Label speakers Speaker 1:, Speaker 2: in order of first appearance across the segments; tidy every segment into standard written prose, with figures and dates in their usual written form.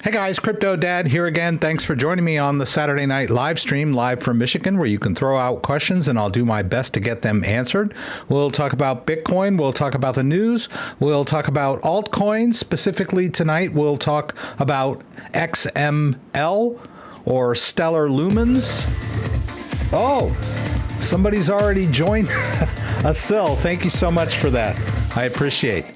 Speaker 1: Hey guys, CryptoDad here again. Thanks for joining me on the Saturday night live stream, live from Michigan, where you can throw out questions and I'll do my best to get them answered. We'll talk about Bitcoin. We'll talk about the news. We'll talk about altcoins. Specifically tonight, we'll talk about XML or Stellar Lumens. Oh, Somebody's already joined. Asil, thank you so much for that. I appreciate it.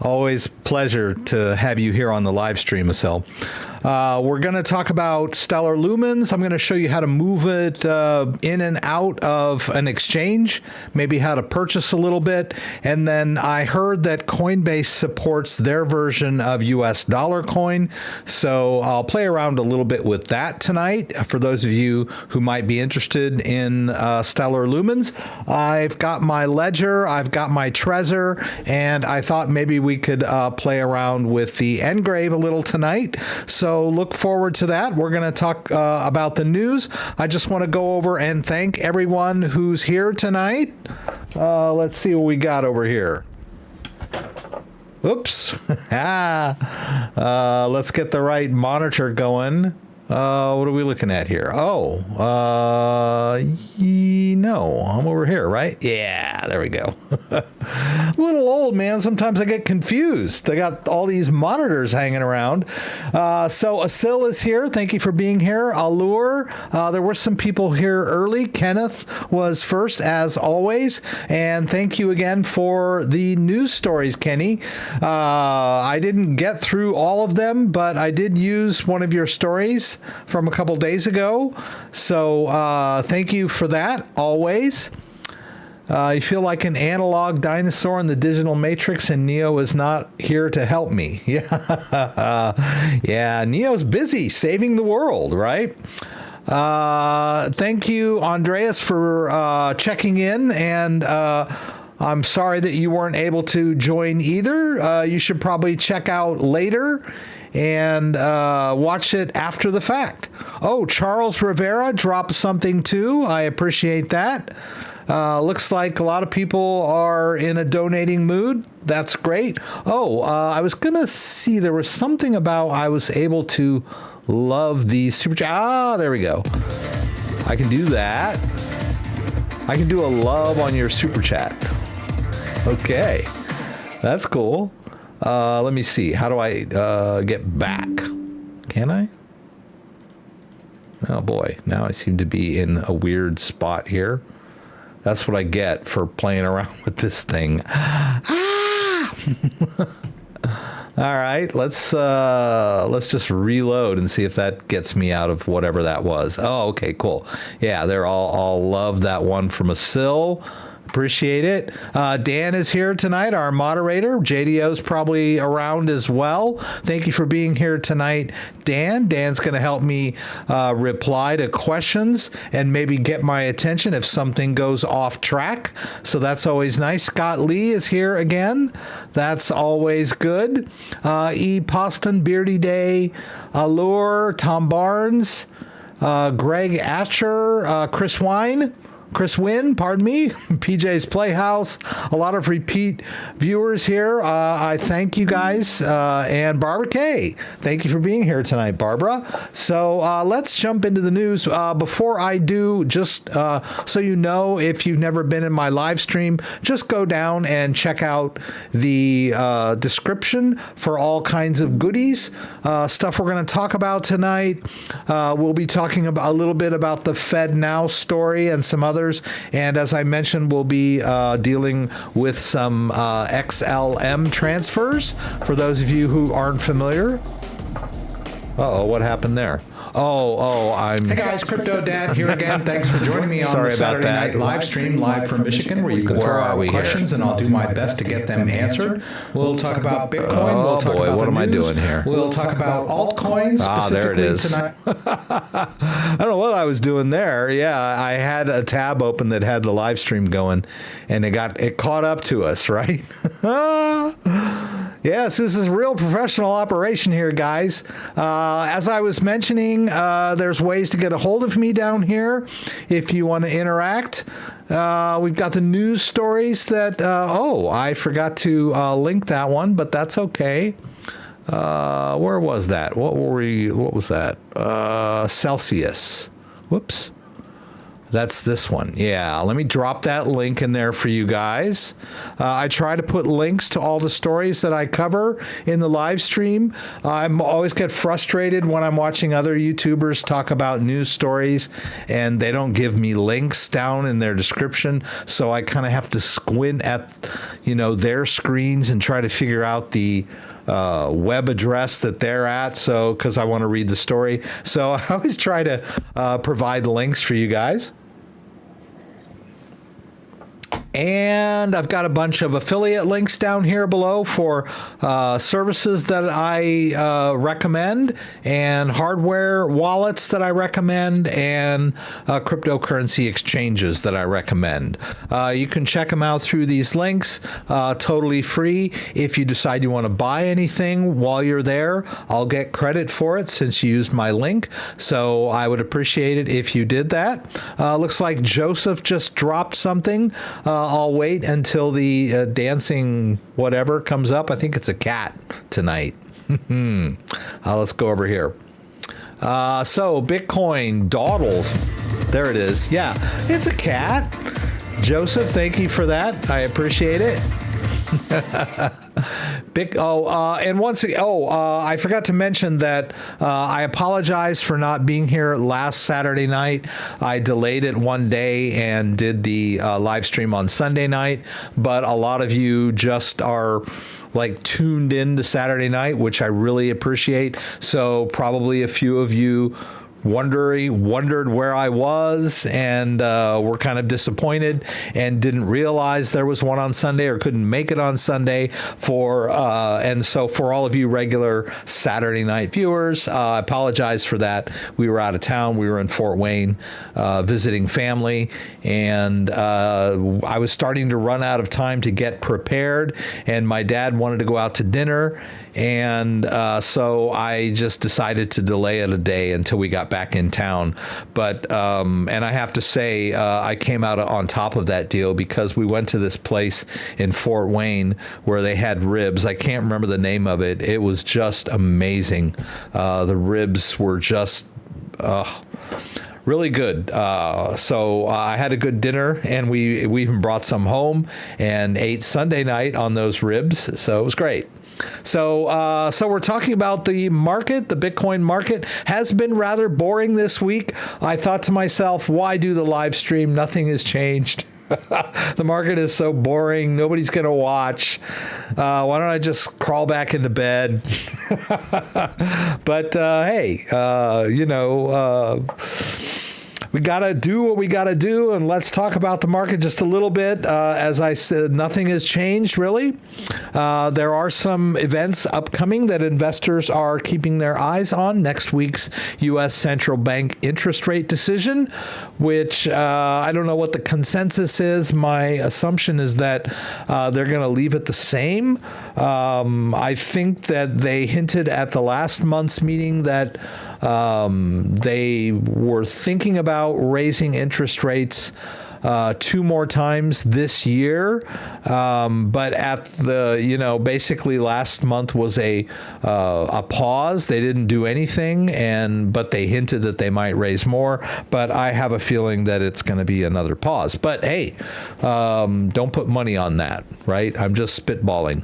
Speaker 1: Always pleasure to have you here on the live stream, Asil. We're going to talk about Stellar Lumens. I'm going to show you how to move it in and out of an exchange, maybe how to purchase a little bit. And then I heard that Coinbase supports their version of US dollar coin. So I'll play around a little bit with that tonight for those of you who might be interested in Stellar Lumens. I've got my ledger, I've got my Trezor, and I thought maybe we could play around with the Engrave a little tonight. So look forward to that. We're going to talk about the news. I just want to go over and thank everyone who's here tonight. Let's see what we got over here. Oops. Let's get the right monitor going. What are we looking at here? Oh, no, I'm over here, right? Yeah, there we go. A little old, man. Sometimes I get confused. I got all these monitors hanging around. So Asil is here. Thank you for being here. Allure. There were some people here early. Kenneth was first, as always. And thank you again for the news stories, Kenny. I didn't get through all of them, but I did use one of your stories from a couple days ago. So thank you for that, always. You feel like an analog dinosaur in the digital matrix, and Neo is not here to help me. Yeah, yeah. Neo's busy saving the world, right? Thank you, Andreas, for checking in, and I'm sorry that you weren't able to join either. You should probably check out later and watch it after the fact. Oh, Charles Rivera dropped something too. I appreciate that. Looks like a lot of people are in a donating mood. That's great. Oh, I was going to see, there was something about I was able to love the super chat. Ah, there we go. I can do that. I can do a love on your super chat. Okay. That's cool. Let me see. How do I get back? Can I? Oh boy. Now I seem to be in a weird spot here. That's what I get for playing around with this thing. Ah! All right, let's just reload and see if that gets me out of whatever that was. Oh, okay, cool. Yeah, they're all love that one from Asil. Appreciate it. Dan is here tonight, our moderator. JDO's probably around as well. Thank you for being here tonight, Dan. Dan's going to help me reply to questions and maybe get my attention if something goes off track. So that's always nice. Scott Lee is here again. That's always good. E. Poston, Beardy Day, Allure, Tom Barnes, Greg Atcher, Chris Wynn, pardon me, PJ's Playhouse, a lot of repeat viewers here. I thank you guys, and Barbara K. Thank you for being here tonight, Barbara. So let's jump into the news. Before I do, just so you know, if you've never been in my live stream, just go down and check out the description for all kinds of goodies, stuff we're going to talk about tonight. We'll be talking about a little bit about the FedNow story and some others. And as I mentioned, we'll be dealing with some XLM transfers for those of you who aren't familiar. Uh-oh, what happened there? Hey guys, CryptoDad here again. Thanks for joining me on the Saturday night live stream, live from Michigan, where you can throw out questions, and I'll do my best to get them answered. We'll talk about Bitcoin. We'll talk about what am I doing here? We'll talk about altcoins specifically tonight. I don't know what I was doing there. Yeah, I had a tab open that had the live stream going, and it caught up to us, right? Yes, this is a real professional operation here, guys. As I was mentioning, there's ways to get a hold of me down here if you want to interact. We've got the news stories that, I forgot to link that one, but that's okay. Where was that? What was that? Celsius. Whoops. That's this one. Yeah, let me drop that link in there for you guys. I try to put links to all the stories that I cover in the live stream. I always get frustrated when I'm watching other YouTubers talk about news stories and they don't give me links down in their description. So I kind of have to squint at, their screens and try to figure out the web address that they're at, so because I want to read the story. So I always try to provide links for you guys. And I've got a bunch of affiliate links down here below for services that I recommend, and hardware wallets that I recommend, and cryptocurrency exchanges that I recommend. You can check them out through these links, totally free. If you decide you want to buy anything while you're there, I'll get credit for it since you used my link. So I would appreciate it if you did that. Looks like Joseph just dropped something. I'll wait until the dancing whatever comes up. I think it's a cat tonight. Let's go over here. So Bitcoin dawdles. There it is. Yeah, it's a cat. Joseph, thank you for that. I appreciate it. I forgot to mention that I apologize for not being here last Saturday night. I delayed it one day and did the live stream on Sunday night, but a lot of you just are tuned in to Saturday night, which I really appreciate. So probably a few of you wondered where I was and were kind of disappointed and didn't realize there was one on Sunday or couldn't make it on Sunday and so for all of you regular Saturday night viewers, I apologize for that. We were out of town. We were in Fort Wayne visiting family, and I was starting to run out of time to get prepared, and my dad wanted to go out to dinner, and so I just decided to delay it a day until we got back in town. But and I have to say, I came out on top of that deal because we went to this place in Fort Wayne where they had ribs. I can't remember the name of it. It was just amazing. The ribs were just really good. So I had a good dinner, and we even brought some home and ate Sunday night on those ribs. So it was great. So we're talking about the market. The Bitcoin market has been rather boring this week. I thought to myself, why do the live stream? Nothing has changed. The market is so boring. Nobody's going to watch. Why don't I just crawl back into bed? But hey, we got to do what we got to do, and let's talk about the market just a little bit. As I said, nothing has changed, really. There are some events upcoming that investors are keeping their eyes on. Next week's U.S. Central Bank interest rate decision, which I don't know what the consensus is. My assumption is that they're going to leave it the same. I think that they hinted at the last month's meeting that they were thinking about raising interest rates 2 more times this year, but at the basically last month was a pause. They didn't do anything, but they hinted that they might raise more. But I have a feeling that it's going to be another pause. But hey, don't put money on that, right? I'm just spitballing.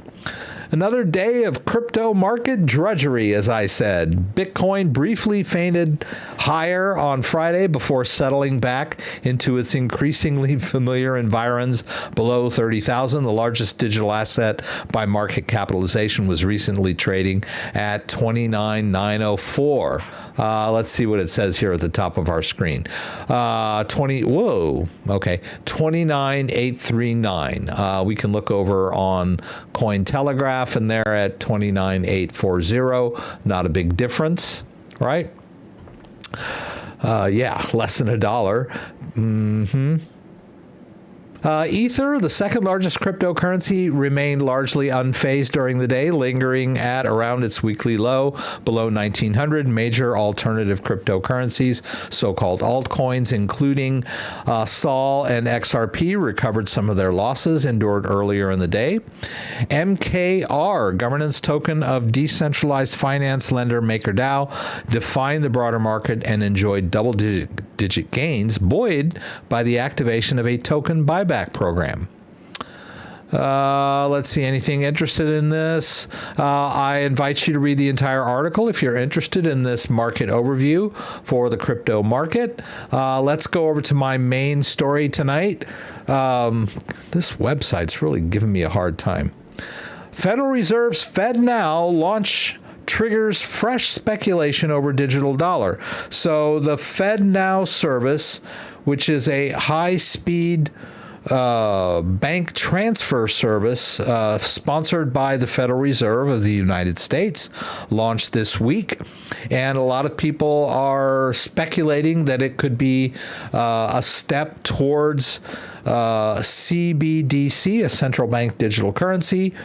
Speaker 1: Another day of crypto market drudgery, as I said. Bitcoin briefly fainted higher on Friday before settling back into its increasingly familiar environs below 30,000. The largest digital asset by market capitalization was recently trading at 29,904. Let's see what it says here at the top of our screen. 29,839. We can look over on Cointelegraph, and they're at 29,840. Not a big difference, right? Yeah, less than $1. Ether, the second largest cryptocurrency, remained largely unfazed during the day, lingering at around its weekly low below 1900. Major alternative cryptocurrencies, so-called altcoins, including Sol and XRP, recovered some of their losses endured earlier in the day. MKR, governance token of decentralized finance lender MakerDAO, defined the broader market and enjoyed double-digit gains, buoyed by the activation of a token buyback program. Let's see, anything interested in this? I invite you to read the entire article if you're interested in this market overview for the crypto market. Let's go over to my main story tonight. This website's really giving me a hard time. Federal Reserve's FedNow launch triggers fresh speculation over digital dollar. So the FedNow service, which is a high-speed bank transfer service sponsored by the Federal Reserve of the United States, launched this week. And a lot of people are speculating that it could be a step towards CBDC, a central bank digital currency.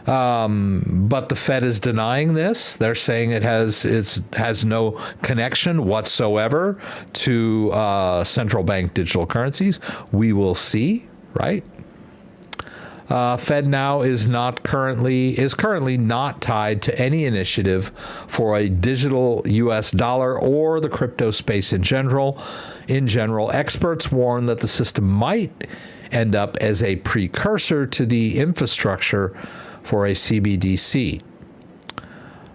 Speaker 1: But the Fed is denying this. They're saying it has no connection whatsoever to central bank digital currencies. We will see, right? FedNow is currently not tied to any initiative for a digital U.S. dollar or the crypto space in general. Experts warn that the system might end up as a precursor to the infrastructure for a CBDC.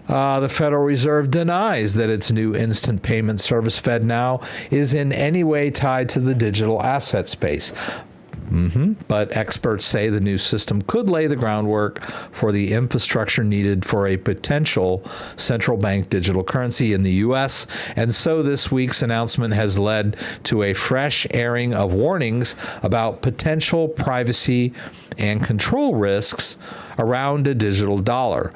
Speaker 1: The Federal Reserve denies that its new instant payment service, FedNow, is in any way tied to the digital asset space. But experts say the new system could lay the groundwork for the infrastructure needed for a potential central bank digital currency in the U.S. And so this week's announcement has led to a fresh airing of warnings about potential privacy and control risks around a digital dollar.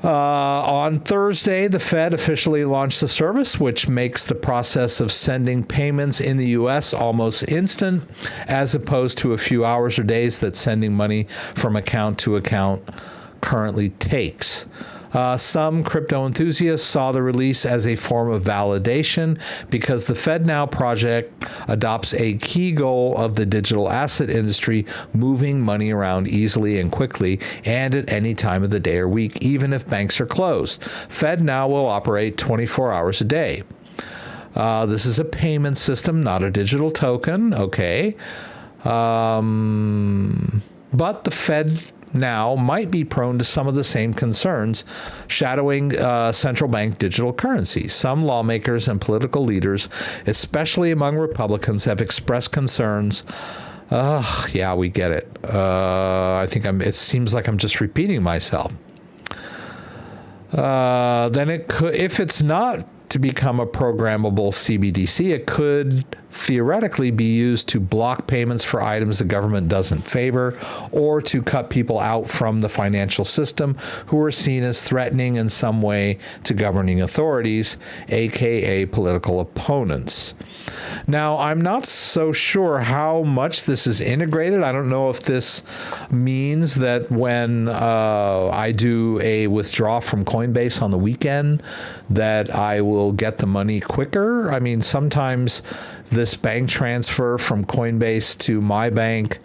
Speaker 1: On Thursday, the Fed officially launched the service, which makes the process of sending payments in the U.S. almost instant, as opposed to a few hours or days that sending money from account to account currently takes. Some crypto enthusiasts saw the release as a form of validation because the FedNow project adopts a key goal of the digital asset industry, moving money around easily and quickly and at any time of the day or week, even if banks are closed. FedNow will operate 24 hours a day. This is a payment system, not a digital token. Okay. But the Fed now might be prone to some of the same concerns shadowing central bank digital currencies. Some lawmakers and political leaders, especially among Republicans, have expressed concerns. Yeah, we get it. It seems like I'm just repeating myself. Then it could, if it's not to become a programmable CBDC, it could theoretically be used to block payments for items the government doesn't favor, or to cut people out from the financial system who are seen as threatening in some way to governing authorities, aka political opponents. Now, I'm not so sure how much this is integrated. I don't know if this means that when I do a withdrawal from Coinbase on the weekend, that I will get the money quicker. I mean, sometimes this bank transfer from Coinbase to my bank,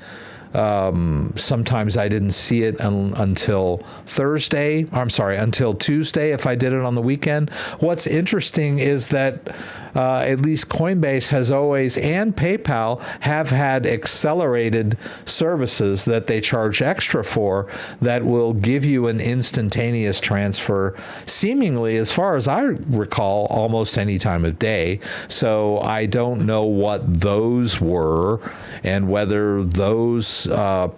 Speaker 1: sometimes I didn't see it until until Tuesday if I did it on the weekend. What's interesting is that at least Coinbase has always, and PayPal, have had accelerated services that they charge extra for that will give you an instantaneous transfer, seemingly, as far as I recall, almost any time of day. So I don't know what those were and whether those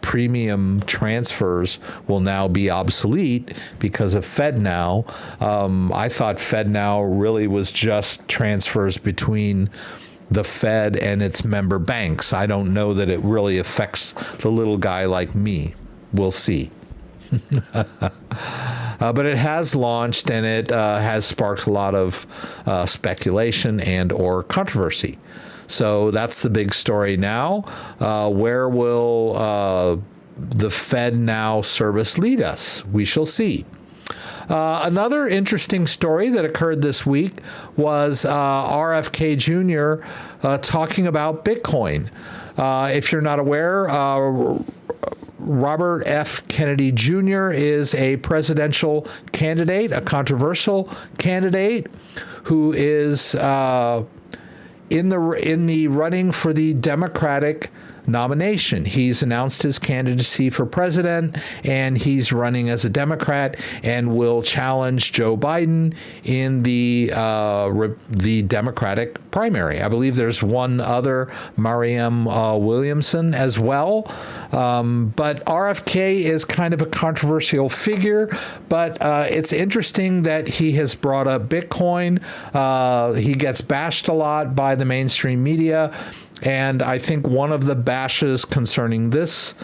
Speaker 1: premium transfers will now be obsolete because of FedNow. I thought FedNow really was just transfers between the Fed and its member banks. I don't know that it really affects the little guy like me. We'll see. But it has launched, and it has sparked a lot of speculation and or controversy. So that's the big story now. Where will the FedNow service lead us? We shall see. Another interesting story that occurred this week was RFK Jr. Talking about Bitcoin. If you're not aware, Robert F. Kennedy Jr. is a presidential candidate, a controversial candidate who is in the running for the Democratic nomination. He's announced his candidacy for president, and he's running as a Democrat and will challenge Joe Biden in the Democratic primary. I believe there's one other, Marianne Williamson, as well. But RFK is kind of a controversial figure, but it's interesting that he has brought up Bitcoin. He gets bashed a lot by the mainstream media. And I think one of the bashes concerning this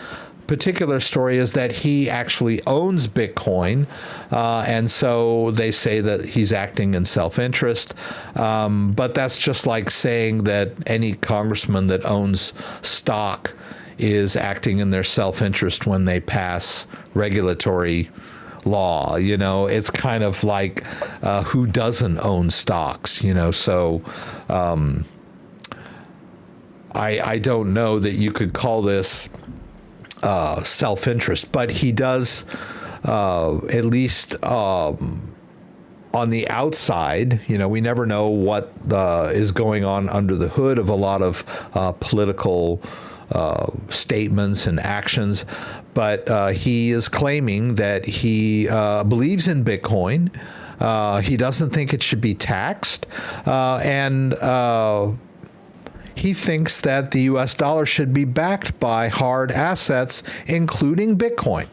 Speaker 1: particular story is that he actually owns Bitcoin. And so they say that he's acting in self-interest. But that's just like saying that any congressman that owns stock is acting in their self-interest when they pass regulatory law. You know, it's kind of like who doesn't own stocks, you know, so I don't know that you could call this self-interest, but he does, at least on the outside, you know, we never know what is going on under the hood of a lot of political statements and actions, but he is claiming that he believes in Bitcoin. He doesn't think it should be taxed, and he thinks that the U.S. dollar should be backed by hard assets, including Bitcoin.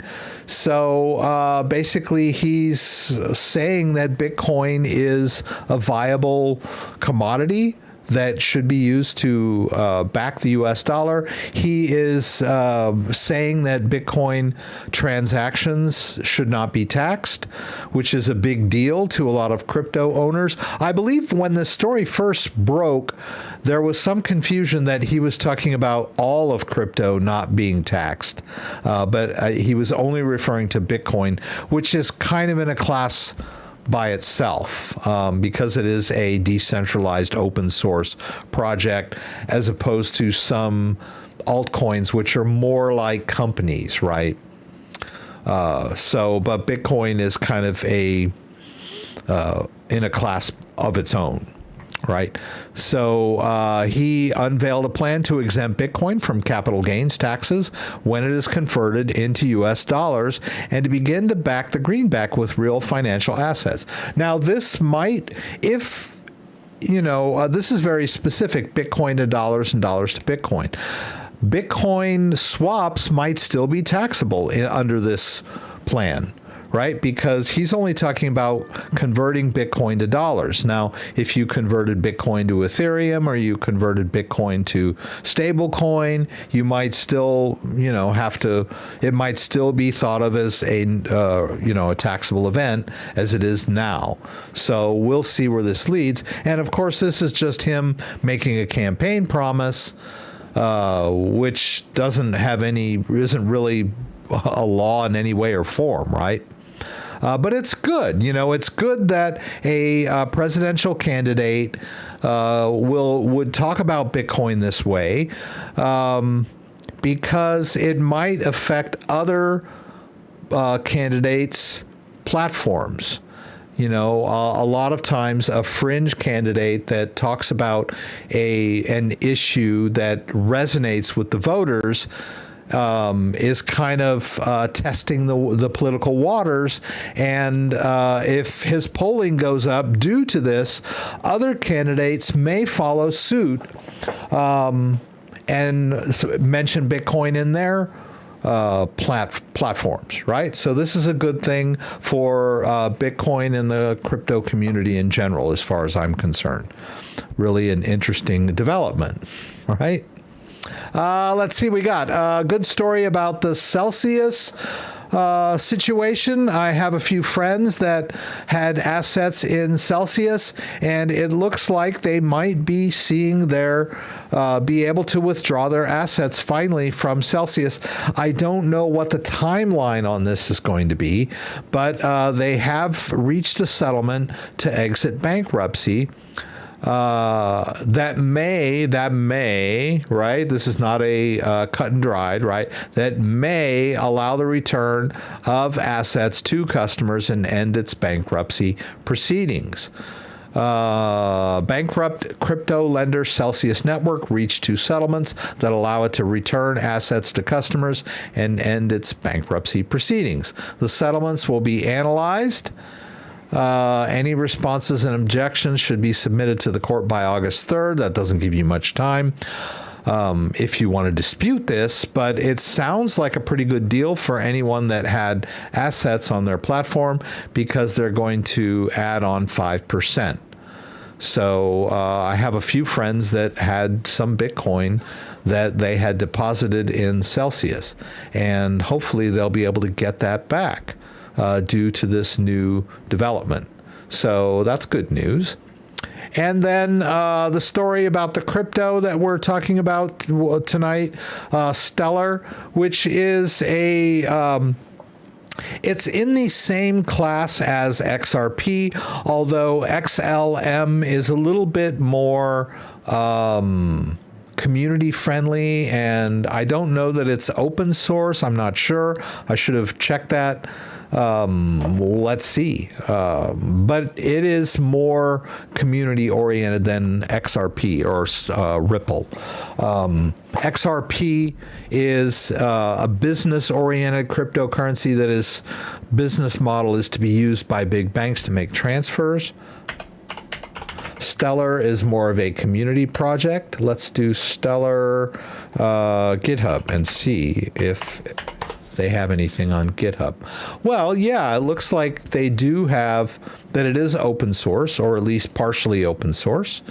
Speaker 1: So basically, he's saying that Bitcoin is a viable commodity that should be used to back the U.S. dollar. He is saying that Bitcoin transactions should not be taxed, which is a big deal to a lot of crypto owners. I believe when this story first broke, there was some confusion that he was talking about all of crypto not being taxed, but he was only referring to Bitcoin, which is kind of in a class by itself, because it is a decentralized open source project as opposed to some altcoins, which are more like companies, right? But Bitcoin is kind of in a class of its own. Right. So he unveiled a plan to exempt Bitcoin from capital gains taxes when it is converted into U.S. dollars and to begin to back the greenback with real financial assets. Now, this might, if, you know, this is very specific, Bitcoin to dollars and dollars to Bitcoin. Bitcoin swaps might still be taxable under this plan. Right? Because he's only talking about converting Bitcoin to dollars. Now, if you converted Bitcoin to Ethereum or you converted Bitcoin to stablecoin, you might still, you know, it might still be thought of as a taxable event as it is now. So we'll see where this leads. And of course, this is just him making a campaign promise, which isn't really a law in any way or form, right? But it's good. You know, it's good that a presidential candidate would talk about Bitcoin this way, because it might affect other candidates' platforms. You know, a lot of times a fringe candidate that talks about an issue that resonates with the voters is kind of testing the political waters. And if his polling goes up due to this, other candidates may follow suit and mention Bitcoin in their platforms, right? So this is a good thing for Bitcoin and the crypto community in general, as far as I'm concerned. Really an interesting development, all right? Let's see, we got a good story about the Celsius situation. I have a few friends that had assets in Celsius, and it looks like they might be seeing their be able to withdraw their assets finally from Celsius. I don't know what the timeline on this is going to be, but they have reached a settlement to exit bankruptcy. That may, right? This is not a cut and dried, right? That may allow the return of assets to customers and end its bankruptcy proceedings. Bankrupt crypto lender Celsius Network reached 2 settlements that allow it to return assets to customers and end its bankruptcy proceedings. The settlements will be analyzed. Any responses and objections should be submitted to the court by August 3rd. That doesn't give you much time if you want to dispute this, but it sounds like a pretty good deal for anyone that had assets on their platform because they're going to add on 5%. So I have a few friends that had some Bitcoin that they had deposited in Celsius, and hopefully they'll be able to get that back due to this new development. So that's good news. And then the story about the crypto that we're talking about tonight, Stellar, which is it's in the same class as XRP, although XLM is a little bit more community friendly, and I don't know that it's open source. I'm not sure. I should have checked that. Let's see. But it is more community oriented than XRP or Ripple. XRP is a business oriented cryptocurrency that is business model is to be used by big banks to make transfers. Stellar is more of a community project. Let's do Stellar GitHub and see if they have anything on GitHub. Well, yeah, it looks like they do have that it is open source, or at least partially open source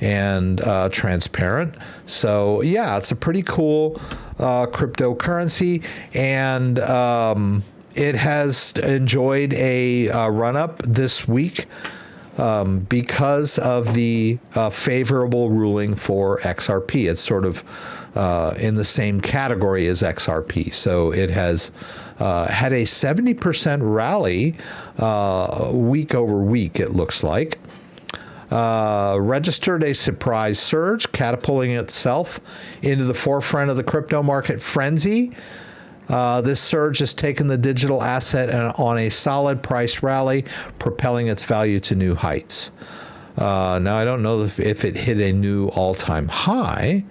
Speaker 1: and transparent. So yeah, it's a pretty cool cryptocurrency, and it has enjoyed a run-up this week because of the favorable ruling for XRP. It's sort of in the same category as XRP. So it has had a 70% rally week over week, it looks like. Registered a surprise surge, catapulting itself into the forefront of the crypto market frenzy. This surge has taken the digital asset on a solid price rally, propelling its value to new heights. Now, I don't know if it hit a new all-time high.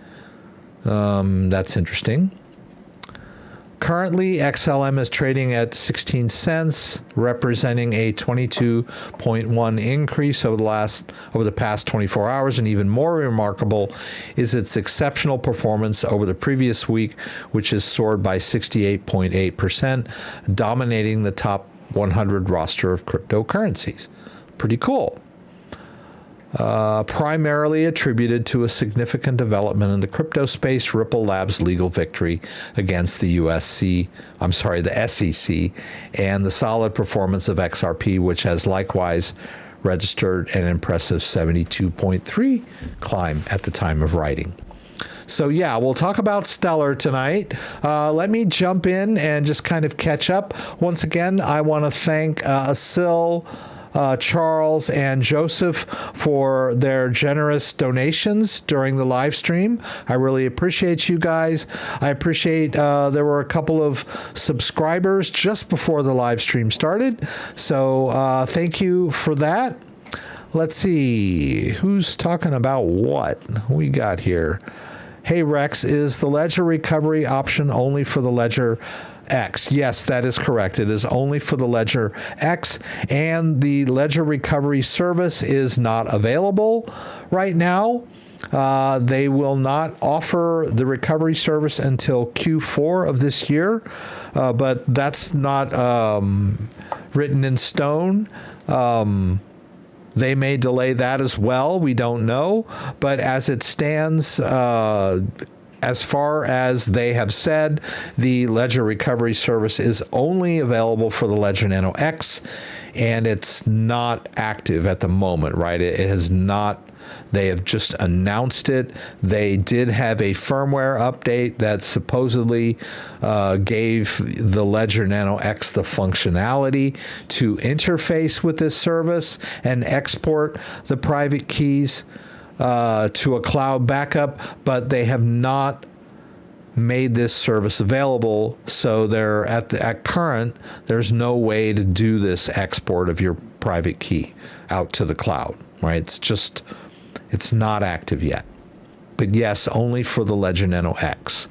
Speaker 1: That's interesting. Currently, XLM is trading at 16 cents, representing a 22.1 increase over the past 24 hours. And even more remarkable is its exceptional performance over the previous week, which has soared by 68.8%, dominating the top 100 roster of cryptocurrencies. Pretty cool. Primarily attributed to a significant development in the crypto space, Ripple Labs' legal victory against the SEC, and the solid performance of XRP, which has likewise registered an impressive 72.3 climb at the time of writing. So yeah, we'll talk about Stellar tonight. Let me jump in and just kind of catch up. Once again, I want to thank Asil, Charles, and Joseph for their generous donations during the live stream. I really appreciate you guys. I appreciate there were a couple of subscribers just before the live stream started. So thank you for that. Let's see who's talking about what we got here. Hey Rex, is the Ledger recovery option only for the Ledger X? Yes, that is correct. It is only for the Ledger X, and the Ledger recovery service is not available right now. They will not offer the recovery service until Q4 of this year, but that's not written in stone. They may delay that as well. We don't know. But as it stands, as far as they have said, the ledger recovery service is only available for the Ledger Nano X, and it's not active at the moment, right? It has not. They have just announced it. They did have a firmware update that supposedly gave the Ledger Nano X the functionality to interface with this service and export the private keys to a cloud backup, but they have not made this service available. So they're at current, there's no way to do this export of your private key out to the cloud, right? It's not active yet. But yes, only for the Ledger Nano X.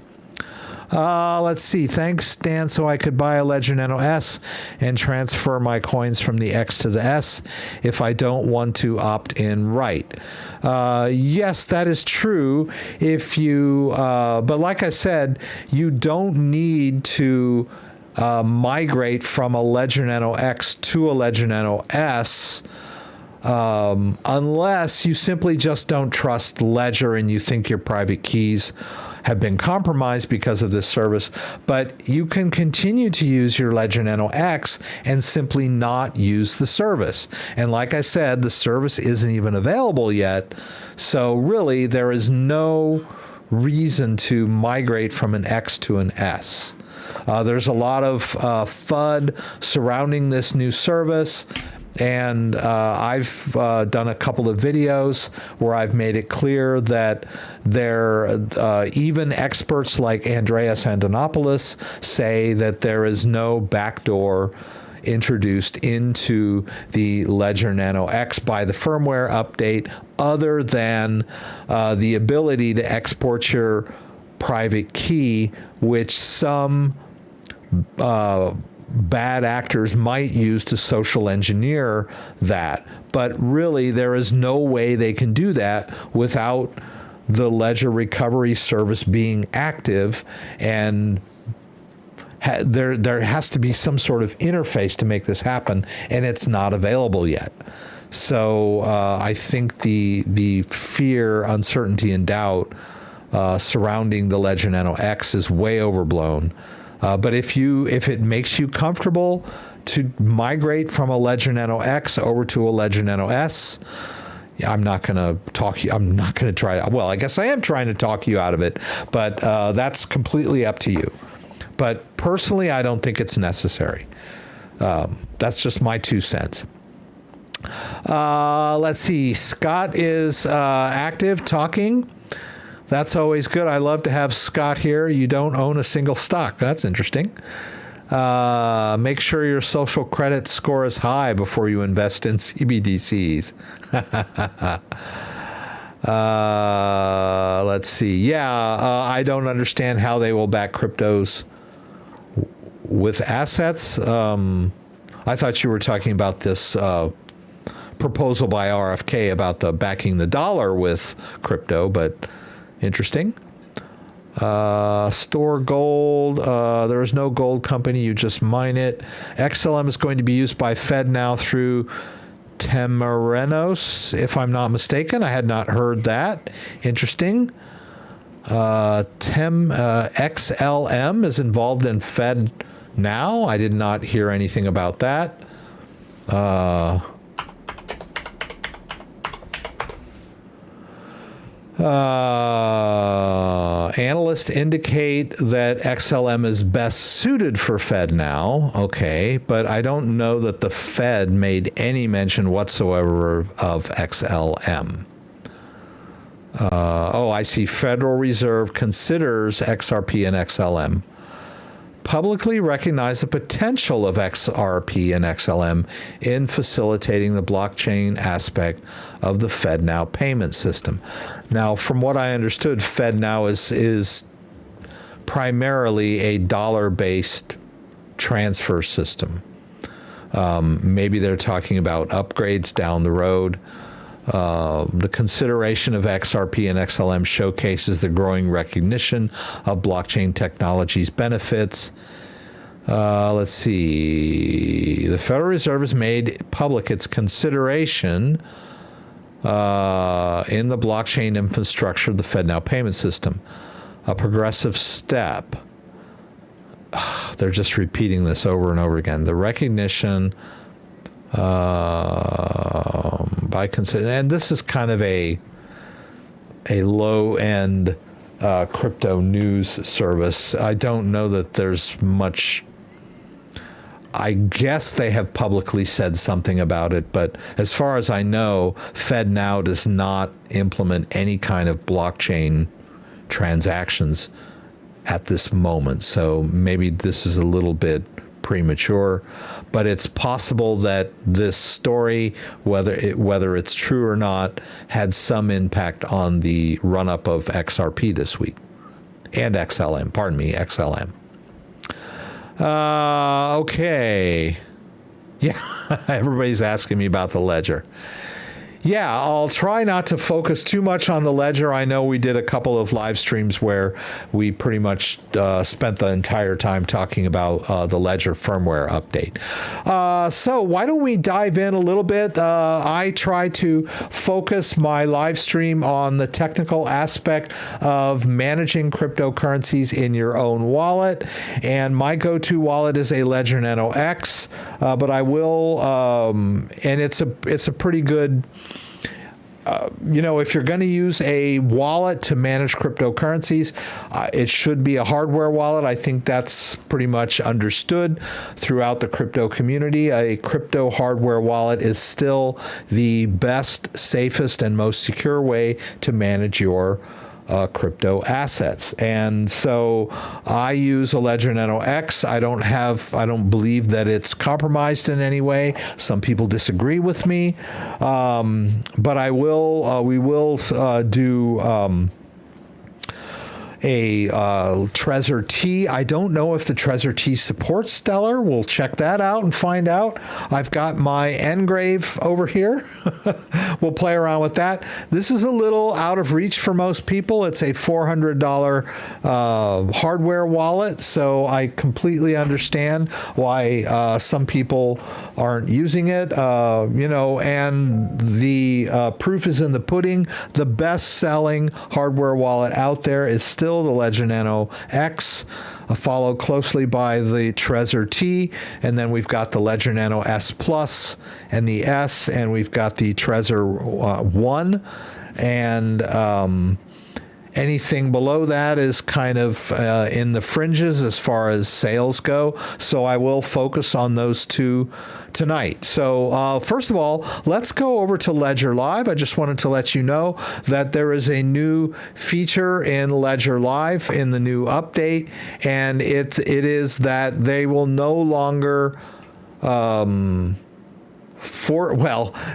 Speaker 1: Let's see. Thanks, Dan, so I could buy a Ledger Nano S and transfer my coins from the X to the S if I don't want to opt in right. Yes, that is true. If you, but like I said, you don't need to migrate from a Ledger Nano X to a Ledger Nano S unless you simply just don't trust Ledger and you think your private keys have been compromised because of this service. But you can continue to use your Ledger Nano X and simply not use the service. And like I said, the service isn't even available yet. So really, there is no reason to migrate from an X to an S. There's a lot of FUD surrounding this new service. And I've done a couple of videos where I've made it clear that even experts like Andreas Antonopoulos say that there is no backdoor introduced into the Ledger Nano X by the firmware update other than the ability to export your private key, which some bad actors might use to social engineer that. But really, there is no way they can do that without the ledger recovery service being active, and there has to be some sort of interface to make this happen, and it's not available yet. So I think the fear, uncertainty, and doubt surrounding the Ledger Nano X is way overblown. But if it makes you comfortable to migrate from a Ledger Nano X over to a Ledger Nano S, I'm not going to talk you. I'm not going to try. Well, I guess I am trying to talk you out of it, but that's completely up to you. But personally, I don't think it's necessary. That's just my 2 cents. Let's see. Scott is active, talking. That's always good. I love to have Scott here. You don't own a single stock. That's interesting. Make sure your social credit score is high before you invest in CBDCs. Let's see. Yeah, I don't understand how they will back cryptos with assets. I thought you were talking about this proposal by RFK about the backing the dollar with crypto, but interesting. Store gold. There is no gold company. You just mine it. XLM is going to be used by FedNow through Temerenos, if I'm not mistaken. I had not heard that. Interesting. XLM is involved in FedNow. I did not hear anything about that. Analysts indicate that XLM is best suited for FedNow. Okay, but I don't know that the Fed made any mention whatsoever of XLM. I see. Federal Reserve considers XRP and XLM. Publicly recognize the potential of XRP and XLM in facilitating the blockchain aspect of the FedNow payment system. Now, from what I understood, FedNow is primarily a dollar-based transfer system. Maybe they're talking about upgrades down the road. The consideration of XRP and XLM showcases the growing recognition of blockchain technology's benefits. Let's see. The Federal Reserve has made public its consideration in the blockchain infrastructure of the FedNow payment system. a progressive step. They're just repeating this over and over again. The recognition by consider, and this is kind of a low end crypto news service. I don't know that there's much. I guess they have publicly said something about it, but as far as I know, FedNow does not implement any kind of blockchain transactions at this moment. So maybe this is a little bit premature, but it's possible that this story, whether it's true or not, had some impact on the run-up of XRP this week and XLM. Pardon me, XLM. Okay. Yeah, everybody's asking me about the ledger. Yeah, I'll try not to focus too much on the ledger. I know we did a couple of live streams where we pretty much spent the entire time talking about the ledger firmware update. So why don't we dive in a little bit? I try to focus my live stream on the technical aspect of managing cryptocurrencies in your own wallet. And my go-to wallet is a Ledger Nano X, but I will, and it's a pretty good. If you're going to use a wallet to manage cryptocurrencies, it should be a hardware wallet. I think that's pretty much understood throughout the crypto community. A crypto hardware wallet is still the best, safest, and most secure way to manage your crypto assets. And so I use a Ledger Nano X. I don't believe that it's compromised in any way. Some people disagree with me, but we will do a Trezor T. I don't know if the Trezor T supports Stellar. We'll check that out and find out. I've got my Engrave over here. We'll play around with that. This is a little out of reach for most people. It's a $400 hardware wallet, so I completely understand why some people aren't using it. And the proof is in the pudding. The best-selling hardware wallet out there is still the Ledger Nano X, followed closely by the Trezor T, and then we've got the Ledger Nano S Plus and the S, and we've got the Trezor 1, and anything below that is kind of in the fringes as far as sales go, so I will focus on those two tonight. So first of all, let's go over to Ledger Live. I just wanted to let you know that there is a new feature in Ledger Live in the new update, and it is that they will no longer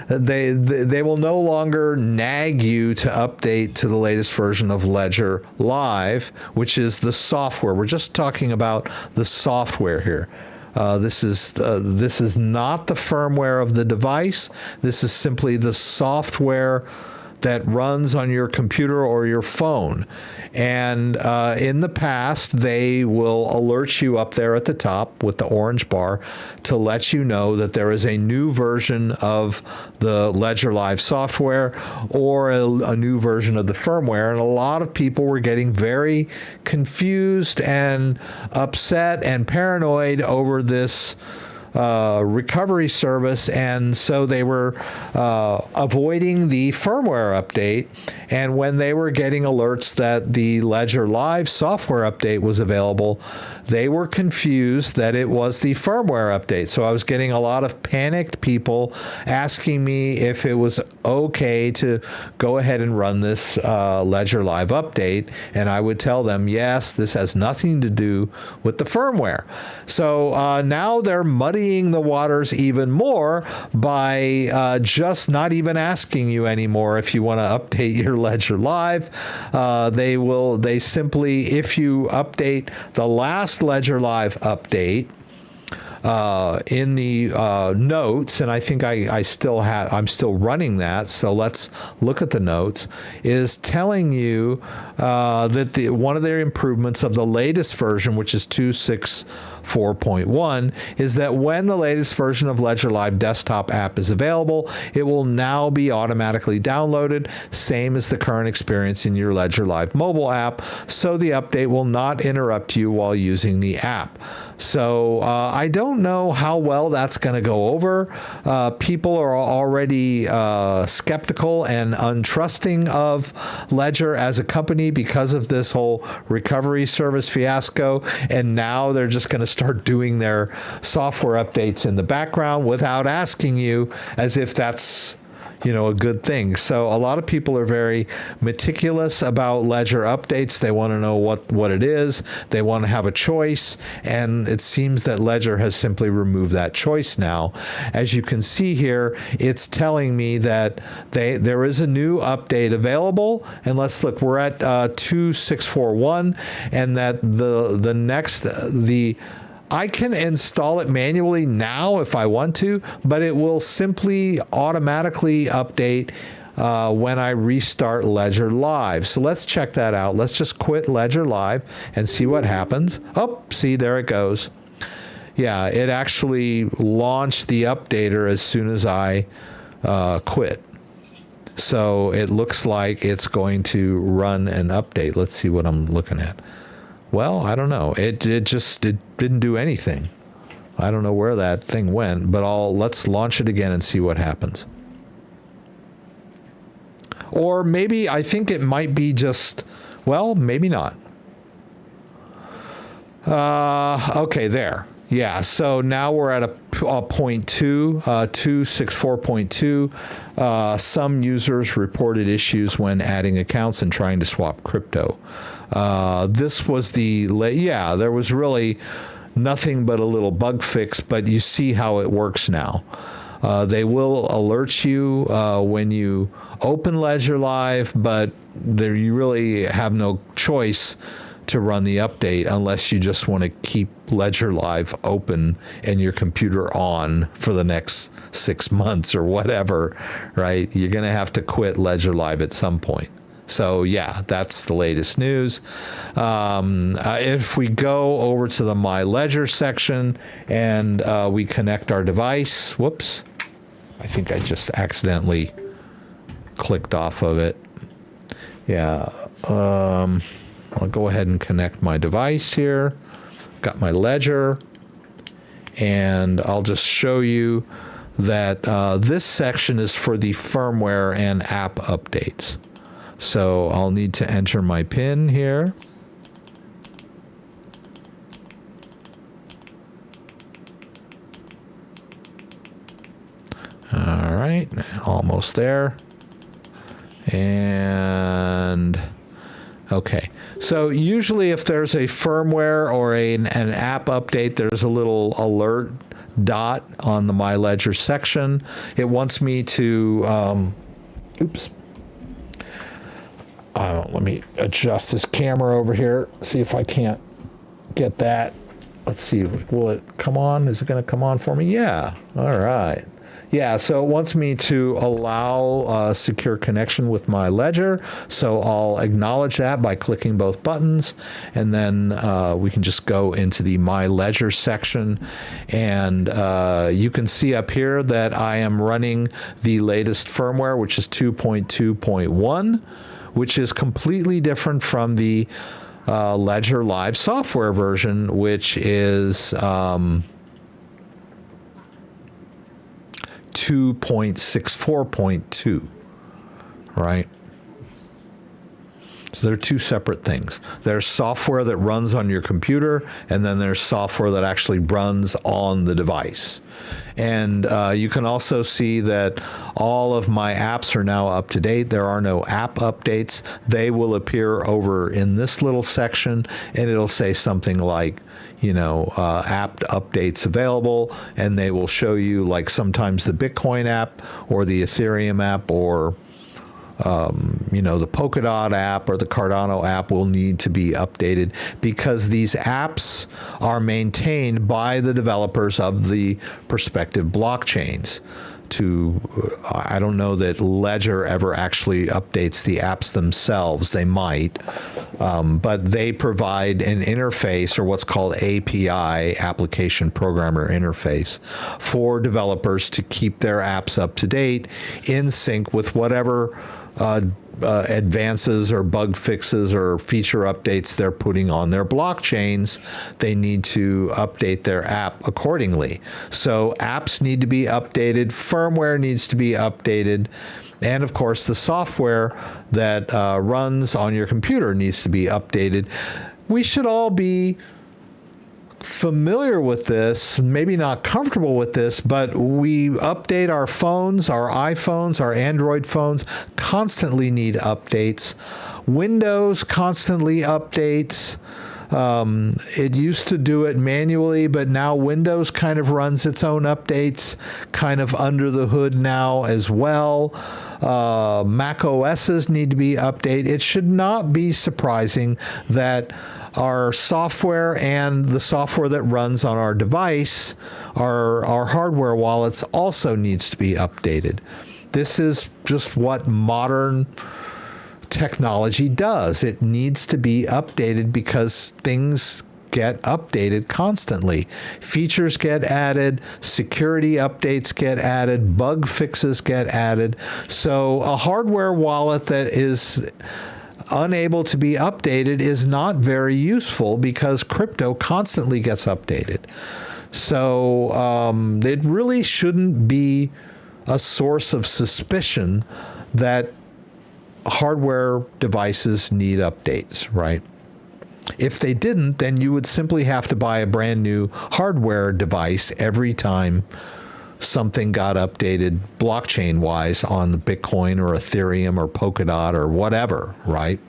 Speaker 1: they will no longer nag you to update to the latest version of Ledger Live, which is the software. We're just talking about the software here. This is not the firmware of the device. This is simply the software that runs on your computer or your phone. And in the past, they will alert you up there at the top with the orange bar to let you know that there is a new version of the Ledger Live software or a new version of the firmware. And a lot of people were getting very confused and upset and paranoid over this recovery service, and so they were avoiding the firmware update. And when they were getting alerts that the Ledger Live software update was available, they were confused that it was the firmware update. So I was getting a lot of panicked people asking me if it was okay to go ahead and run this Ledger Live update, and I would tell them, yes, this has nothing to do with the firmware. So now they're muddying the waters even more by just not even asking you anymore if you want to update your Ledger Live. They simply, if you update the last Ledger Live update in the notes, and I think I'm still running that, so let's look at the notes, is telling you that one of their improvements of the latest version, which is 2.6 4.1 is that when the latest version of Ledger Live desktop app is available, it will now be automatically downloaded, same as the current experience in your Ledger Live mobile app, so the update will not interrupt you while using the app. So I don't know how well that's going to go over. People are already skeptical and untrusting of Ledger as a company because of this whole recovery service fiasco, and now they're just going to start doing their software updates in the background without asking you, as if that's a good thing. So a lot of people are very meticulous about Ledger updates. They want to know what it is. They want to have a choice. And it seems that Ledger has simply removed that choice now. As you can see here, it's telling me that there is a new update available. And let's look, we're at 2.641, and that I can install it manually now if I want to, but it will simply automatically update when I restart Ledger Live. So let's check that out. Let's just quit Ledger Live and see what happens. Oh, see, there it goes. Yeah, it actually launched the updater as soon as I quit. So it looks like it's going to run an update. Let's see what I'm looking at. Well, I don't know. It didn't do anything. I don't know where that thing went, but let's launch it again and see what happens. Or maybe, I think it might be just, well, maybe not. Okay, there. Yeah, so now we're at a 264.2. Some users reported issues when adding accounts and trying to swap crypto. This was there was really nothing but a little bug fix, but you see how it works now. They will alert you when you open Ledger Live, but you really have no choice to run the update unless you just want to keep Ledger Live open and your computer on for the next 6 months or whatever, right? You're going to have to quit Ledger Live at some point. So yeah, that's the latest news. If we go over to the My Ledger section and we connect our device, whoops, I think I just accidentally clicked off of it. Yeah, I'll go ahead and connect my device here. Got my Ledger, and I'll just show you that this section is for the firmware and app updates. So I'll need to enter my PIN here. All right, almost there. And okay, so usually if there's a firmware or an app update, there's a little alert dot on the My Ledger section. It wants me to, oops. Let me adjust this camera over here, see if I can't get that. Let's see, will it come on? Is it going to come on for me? Yeah, all right. Yeah, so it wants me to allow secure connection with my Ledger. So I'll acknowledge that by clicking both buttons, and then we can just go into the My Ledger section. And you can see up here that I am running the latest firmware, which is 2.2.1, which is completely different from the Ledger Live software version, which is 2.64.2, right? So they're two separate things. There's software that runs on your computer, and then there's software that actually runs on the device. And you can also see that all of my apps are now up to date. There are no app updates. They will appear over in this little section, and it'll say something like, app updates available, and they will show you, like, sometimes the Bitcoin app or the Ethereum app or the Polkadot app or the Cardano app will need to be updated, because these apps are maintained by the developers of the respective blockchains. I don't know that Ledger ever actually updates the apps themselves. They might, but they provide an interface, or what's called API, Application Programmer Interface, for developers to keep their apps up to date, in sync with whatever advances or bug fixes or feature updates they're putting on their blockchains. They need to update their app accordingly. So apps need to be updated, firmware needs to be updated, and of course the software that runs on your computer needs to be updated. We should all be familiar with this, maybe not comfortable with this, but we update our phones, our iPhones, our Android phones constantly need updates. Windows constantly updates. It used to do it manually, but now Windows kind of runs its own updates kind of under the hood now as well. Mac OSs need to be updated. It should not be surprising that our software and the software that runs on our device, our hardware wallets, also needs to be updated. This is just what modern technology does. It needs to be updated because things get updated constantly. Features get added, security updates get added, bug fixes get added. So a hardware wallet that is unable to be updated is not very useful because crypto constantly gets updated. So it really shouldn't be a source of suspicion that hardware devices need updates, right? If they didn't, then you would simply have to buy a brand new hardware device every time something got updated blockchain-wise on Bitcoin or Ethereum or Polkadot or whatever, right?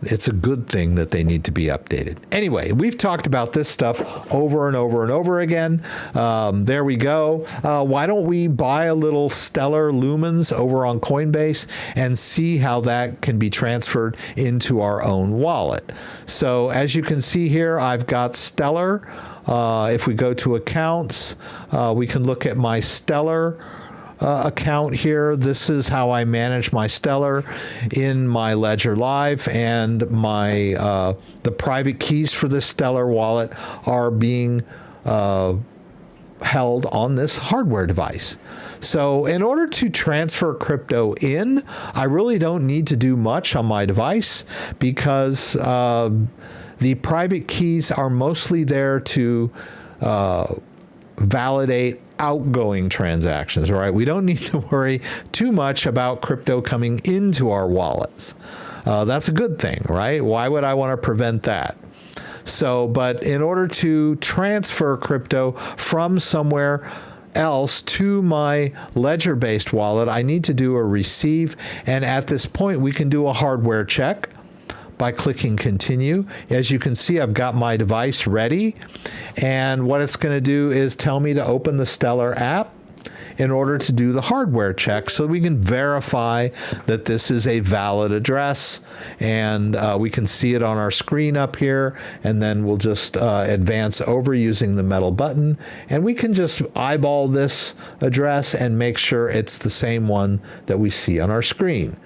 Speaker 1: It's a good thing that they need to be updated. Anyway, we've talked about this stuff over and over and over again. There we go. Why don't we buy a little Stellar Lumens over on Coinbase and see how that can be transferred into our own wallet? So as you can see here, I've got Stellar. If we go to accounts, we can look at my Stellar account here. This is how I manage my Stellar in my Ledger Live, and my the private keys for this Stellar wallet are being held on this hardware device. So in order to transfer crypto in, I really don't need to do much on my device because the private keys are mostly there to validate outgoing transactions, all right? We don't need to worry too much about crypto coming into our wallets. That's a good thing, right? Why would I want to prevent that? So, but in order to transfer crypto from somewhere else to my Ledger-based wallet, I need to do a receive, and at this point, we can do a hardware check by clicking continue. As you can see, I've got my device ready, and what it's going to do is tell me to open the Stellar app in order to do the hardware check so we can verify that this is a valid address, and we can see it on our screen up here, and then we'll just advance over using the metal button, and we can just eyeball this address and make sure it's the same one that we see on our screen.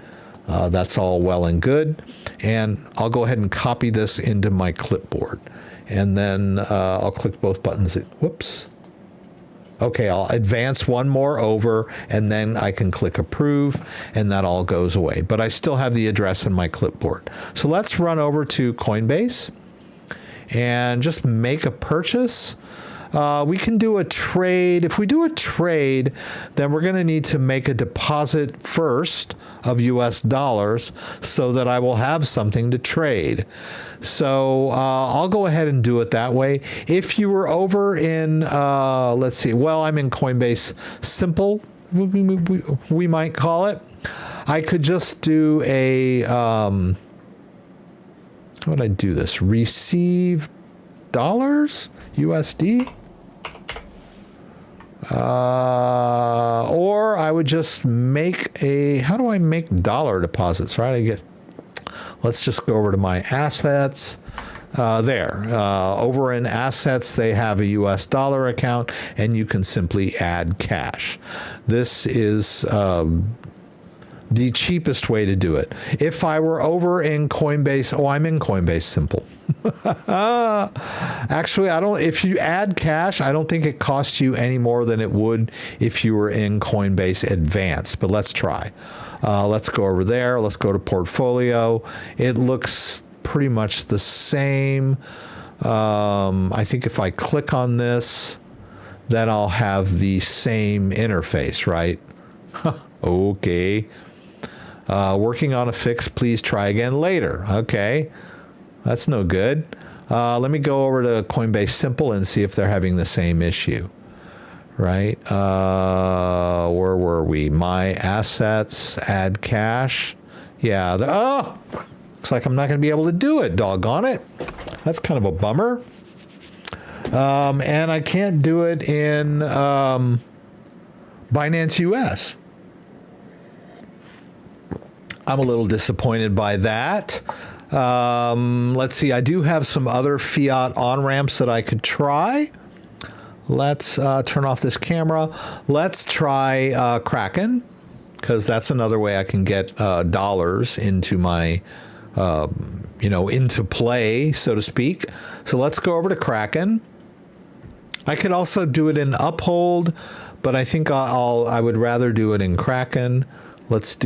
Speaker 1: That's all well and good, and I'll go ahead and copy this into my clipboard, and then I'll click both buttons. Whoops. Okay, I'll advance one more over, and then I can click approve, and that all goes away. But I still have the address in my clipboard. So let's run over to Coinbase and just make a purchase. We can do a trade. If we do a trade, then we're going to need to make a deposit first of US dollars so that I will have something to trade. So I'll go ahead and do it that way. If you were over in, let's see, well, I'm in Coinbase Simple, we might call it. I could just do a, how would I do this? Receive dollars, USD? Or I would just make a, how do I make dollar deposits, right? Let's just go over to my assets. Over in assets, they have a US dollar account, and you can simply add cash. This is the cheapest way to do it. If I were over in Coinbase, I'm in Coinbase Simple. Actually, if you add cash, I don't think it costs you any more than it would if you were in Coinbase Advanced, but let's try. Let's go over there. Let's go to portfolio. It looks pretty much the same. I think if I click on this, then I'll have the same interface, right? Okay. Working on a fix, please try again later. Okay, that's no good. Let me go over to Coinbase Simple and see if they're having the same issue. Right, where were we? My assets, add cash. Yeah, looks like I'm not going to be able to do it, doggone it. That's kind of a bummer. And I can't do it in Binance US. I'm a little disappointed by that. Let's see. I do have some other fiat on-ramps that I could try. Let's turn off this camera. Let's try Kraken, because that's another way I can get dollars into my, into play, so to speak. So let's go over to Kraken. I could also do it in Uphold, but I think I would rather do it in Kraken. Let's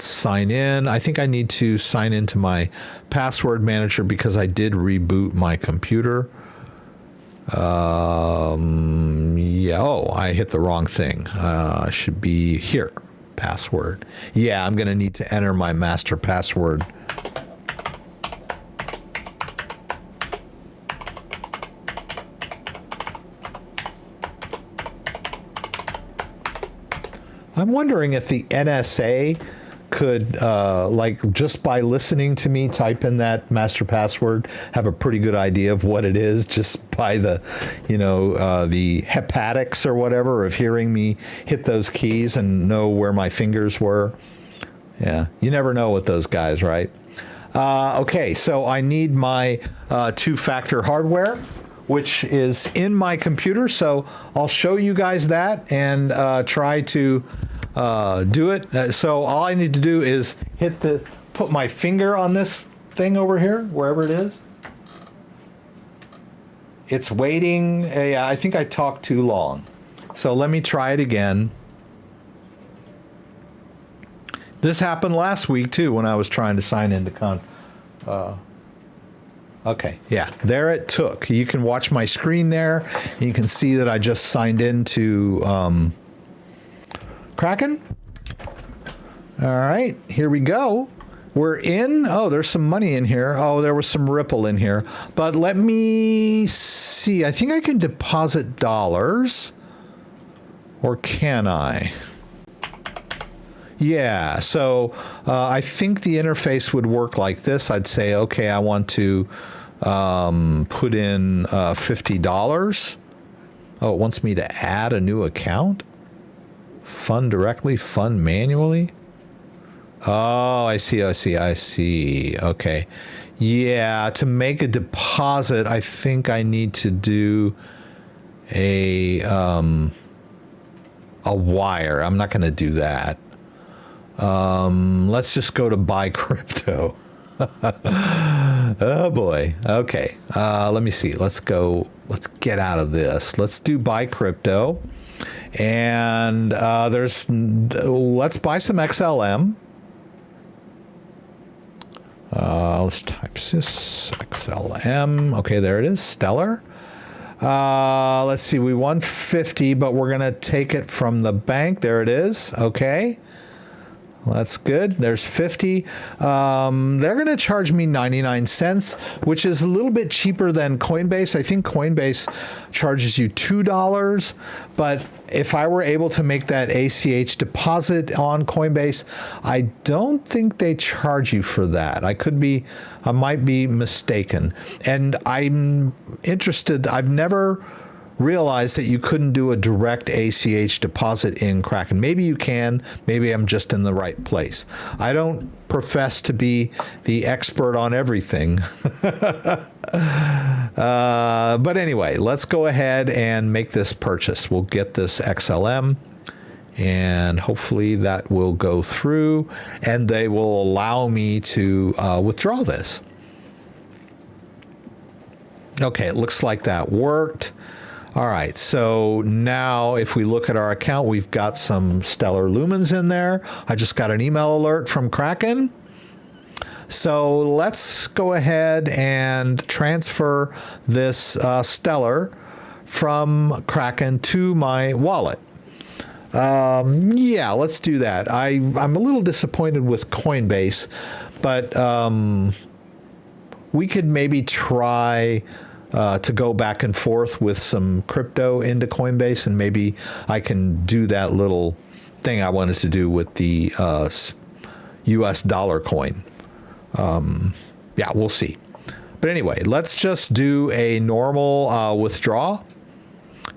Speaker 1: sign in. I think I need to sign into my password manager because I did reboot my computer. I hit the wrong thing. Should be here, password. Yeah, I'm going to need to enter my master password. I'm wondering if the NSA could, just by listening to me type in that master password, have a pretty good idea of what it is just by the, the hepatics or whatever of hearing me hit those keys and know where my fingers were. Yeah, you never know with those guys, right? Okay, so I need my two-factor hardware, which is in my computer. So I'll show you guys that and try to do it. So all I need to do is put my finger on this thing over here, wherever it is. It's waiting. I think I talked too long. So let me try it again. This happened last week too when I was trying to sign into okay, yeah, there it took. You can watch my screen there. You can see that I just signed into Kraken. All right, here we go. We're in. Oh, there's some money in here. Oh, there was some Ripple in here. But let me see. I think I can deposit dollars. Or can I? Yeah, so I think the interface would work like this. I'd say, okay, I want to put in $50. Oh, it wants me to add a new account? Fund directly, fund manually? Oh, I see. Okay. Yeah, to make a deposit, I think I need to do a wire. I'm not going to do that. Let's just go to buy crypto. Oh boy. Okay. Let me see. Let's get out of this. Let's do buy crypto. And let's buy some XLM. Let's type this XLM. Okay, there it is. Stellar. Let's see. We won 50, but we're going to take it from the bank. There it is. Okay. That's good. There's 50. They're going to charge me 99 cents, which is a little bit cheaper than Coinbase. I think Coinbase charges you $2, but if I were able to make that ACH deposit on Coinbase, I don't think they charge you for that. I might be mistaken. And I'm interested. I've never realize that you couldn't do a direct ACH deposit in Kraken. Maybe you can. Maybe I'm just in the right place. I don't profess to be the expert on everything. But anyway, let's go ahead and make this purchase. We'll get this XLM, and hopefully that will go through, and they will allow me to withdraw this. Okay, it looks like that worked. All right, so now if we look at our account, we've got some stellar lumens in there. I just got an email alert from Kraken. So let's go ahead and transfer this stellar from Kraken to my wallet. Yeah, let's do that. I'm a little disappointed with Coinbase, but we could maybe try to go back and forth with some crypto into Coinbase, and maybe I can do that little thing I wanted to do with the US dollar coin. Yeah, we'll see. But anyway, let's just do a normal withdraw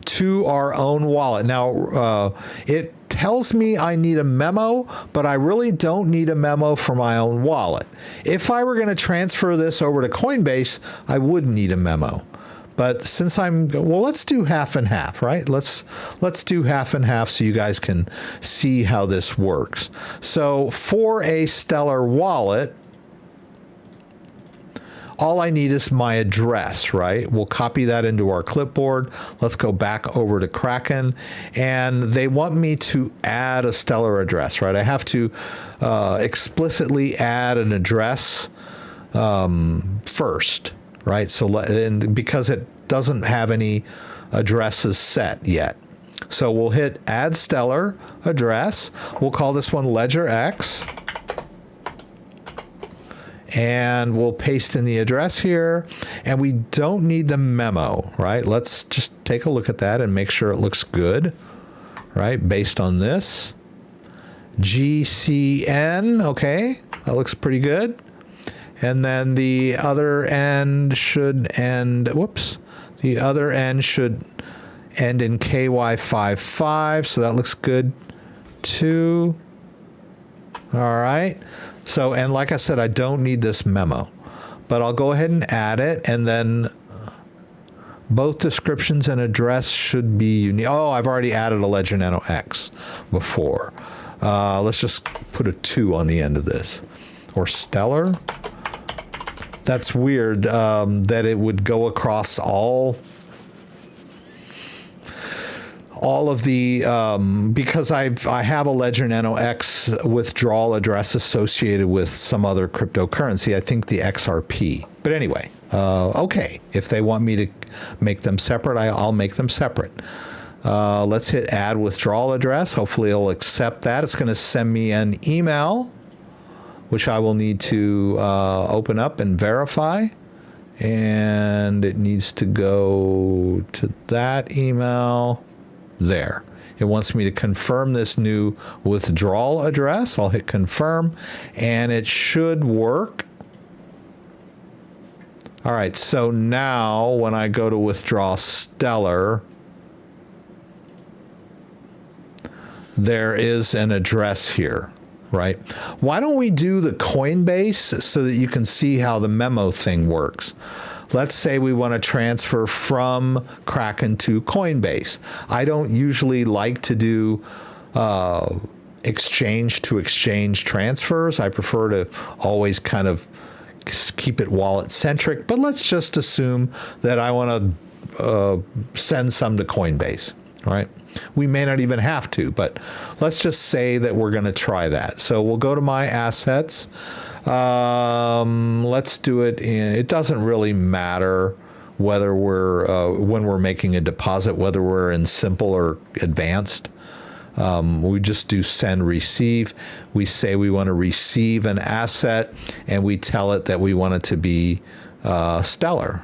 Speaker 1: to our own wallet. Now, it tells me I need a memo, but I really don't need a memo for my own wallet. If I were going to transfer this over to Coinbase, I would need a memo. But since well, let's do half and half, right? Let's do half and half so you guys can see how this works. So for a Stellar wallet, all I need is my address, right? We'll copy that into our clipboard. Let's go back over to Kraken, and they want me to add a Stellar address, right? I have to explicitly add an address first, right? So, and because it doesn't have any addresses set yet. So we'll hit Add Stellar Address. We'll call this one Ledger X. And we'll paste in the address here, and we don't need the memo, right? Let's just take a look at that and make sure it looks good, right? Based on this. GCN, okay, that looks pretty good. And then the other end should end, whoops, the other end should end in KY55, so that looks good too. All right. So, and like I said, I don't need this memo, but I'll go ahead and add it, and then both descriptions and address should be unique. Oh, I've already added a Ledger Nano X before. Let's just put a 2 on the end of this. Or Stellar. That's weird that it would go across all of the, because I have a Ledger Nano X withdrawal address associated with some other cryptocurrency, I think the XRP. But anyway, okay, if they want me to make them separate, I'll make them separate. Let's hit Add Withdrawal Address. Hopefully it'll accept that. It's going to send me an email, which I will need to open up and verify. And it needs to go to that email. There. It wants me to confirm this new withdrawal address. I'll hit confirm, and it should work. All right, so now when I go to withdraw Stellar, there is an address here, right? Why don't we do the Coinbase so that you can see how the memo thing works? Let's say we want to transfer from Kraken to Coinbase. I don't usually like to do exchange-to-exchange transfers. I prefer to always kind of keep it wallet-centric, but let's just assume that I want to send some to Coinbase, right? We may not even have to, but let's just say that we're going to try that. So we'll go to My Assets. Let's do it in, it doesn't really matter whether we're, when we're making a deposit, whether we're in simple or advanced. We just do send receive. We say we want to receive an asset, and we tell it that we want it to be Stellar.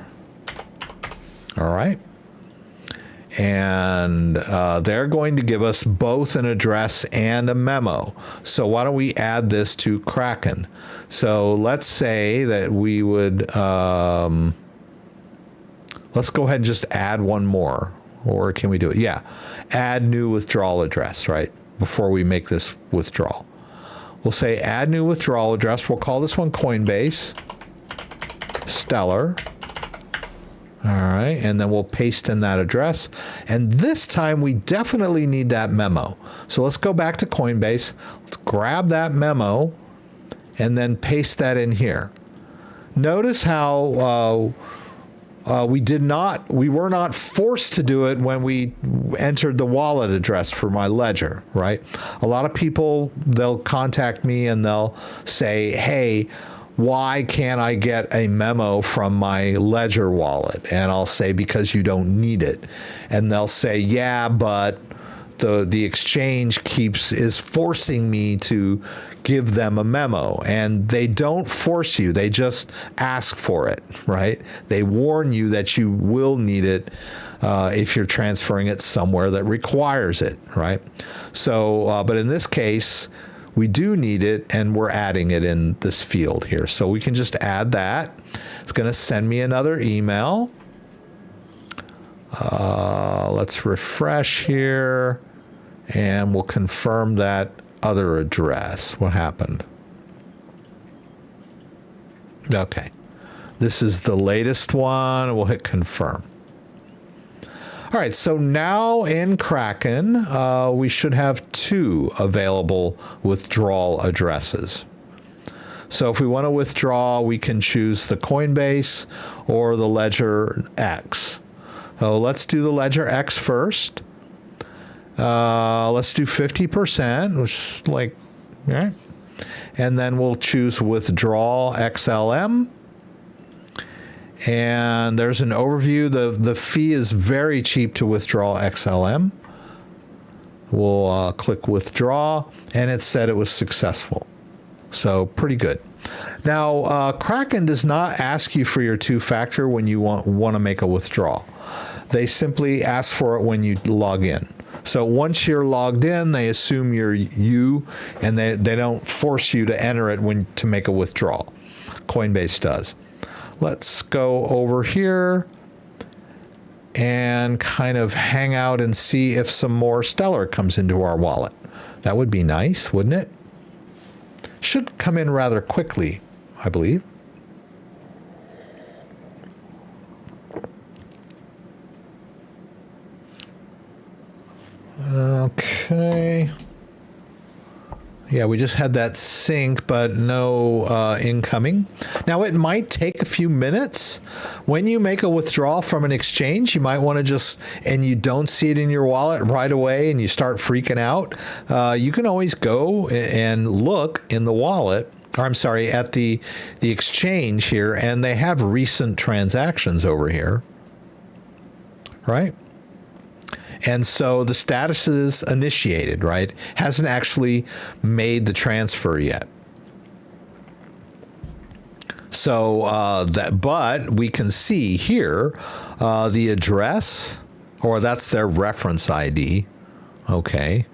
Speaker 1: All right. And they're going to give us both an address and a memo. So why don't we add this to Kraken? So let's say that we would, let's go ahead and just add one more. Or can we do it? Yeah. Add new withdrawal address, right? Before we make this withdrawal. We'll say add new withdrawal address. We'll call this one Coinbase. Stellar. All right. And then we'll paste in that address. And this time we definitely need that memo. So let's go back to Coinbase. Let's grab that memo and then paste that in here. Notice how we were not forced to do it when we entered the wallet address for my ledger, right? A lot of people, they'll contact me and they'll say, hey, why can't I get a memo from my ledger wallet? And I'll say, because you don't need it. And they'll say, yeah, but the exchange is forcing me to give them a memo. And they don't force you. They just ask for it, right? They warn you that you will need it if you're transferring it somewhere that requires it, right? So, but in this case, we do need it, and we're adding it in this field here. So we can just add that. It's going to send me another email. Let's refresh here, and we'll confirm that other address. What happened? Okay. This is the latest one. We'll hit confirm. All right, so now in Kraken, we should have 2 available withdrawal addresses. So if we want to withdraw, we can choose the Coinbase or the Ledger X. So let's do the Ledger X first. Let's do 50%, which is like, all right. And then we'll choose withdraw XLM. And there's an overview. The fee is very cheap to withdraw XLM. We'll click withdraw, and it said it was successful. So pretty good. Now, Kraken does not ask you for your 2-factor when you want to make a withdrawal. They simply ask for it when you log in. So once you're logged in, they assume you're you, and they don't force you to enter it to make a withdrawal. Coinbase does. Let's go over here and kind of hang out and see if some more Stellar comes into our wallet. That would be nice, wouldn't it? Should come in rather quickly, I believe. Okay. Yeah, we just had that sync, but no incoming. Now, it might take a few minutes. When you make a withdrawal from an exchange, you might want to and you don't see it in your wallet right away and you start freaking out, you can always go and look in the wallet, or I'm sorry, at the exchange here, and they have recent transactions over here, right? And so the status is initiated, right? Hasn't actually made the transfer yet. So but we can see here the address, or that's their reference ID. Okay.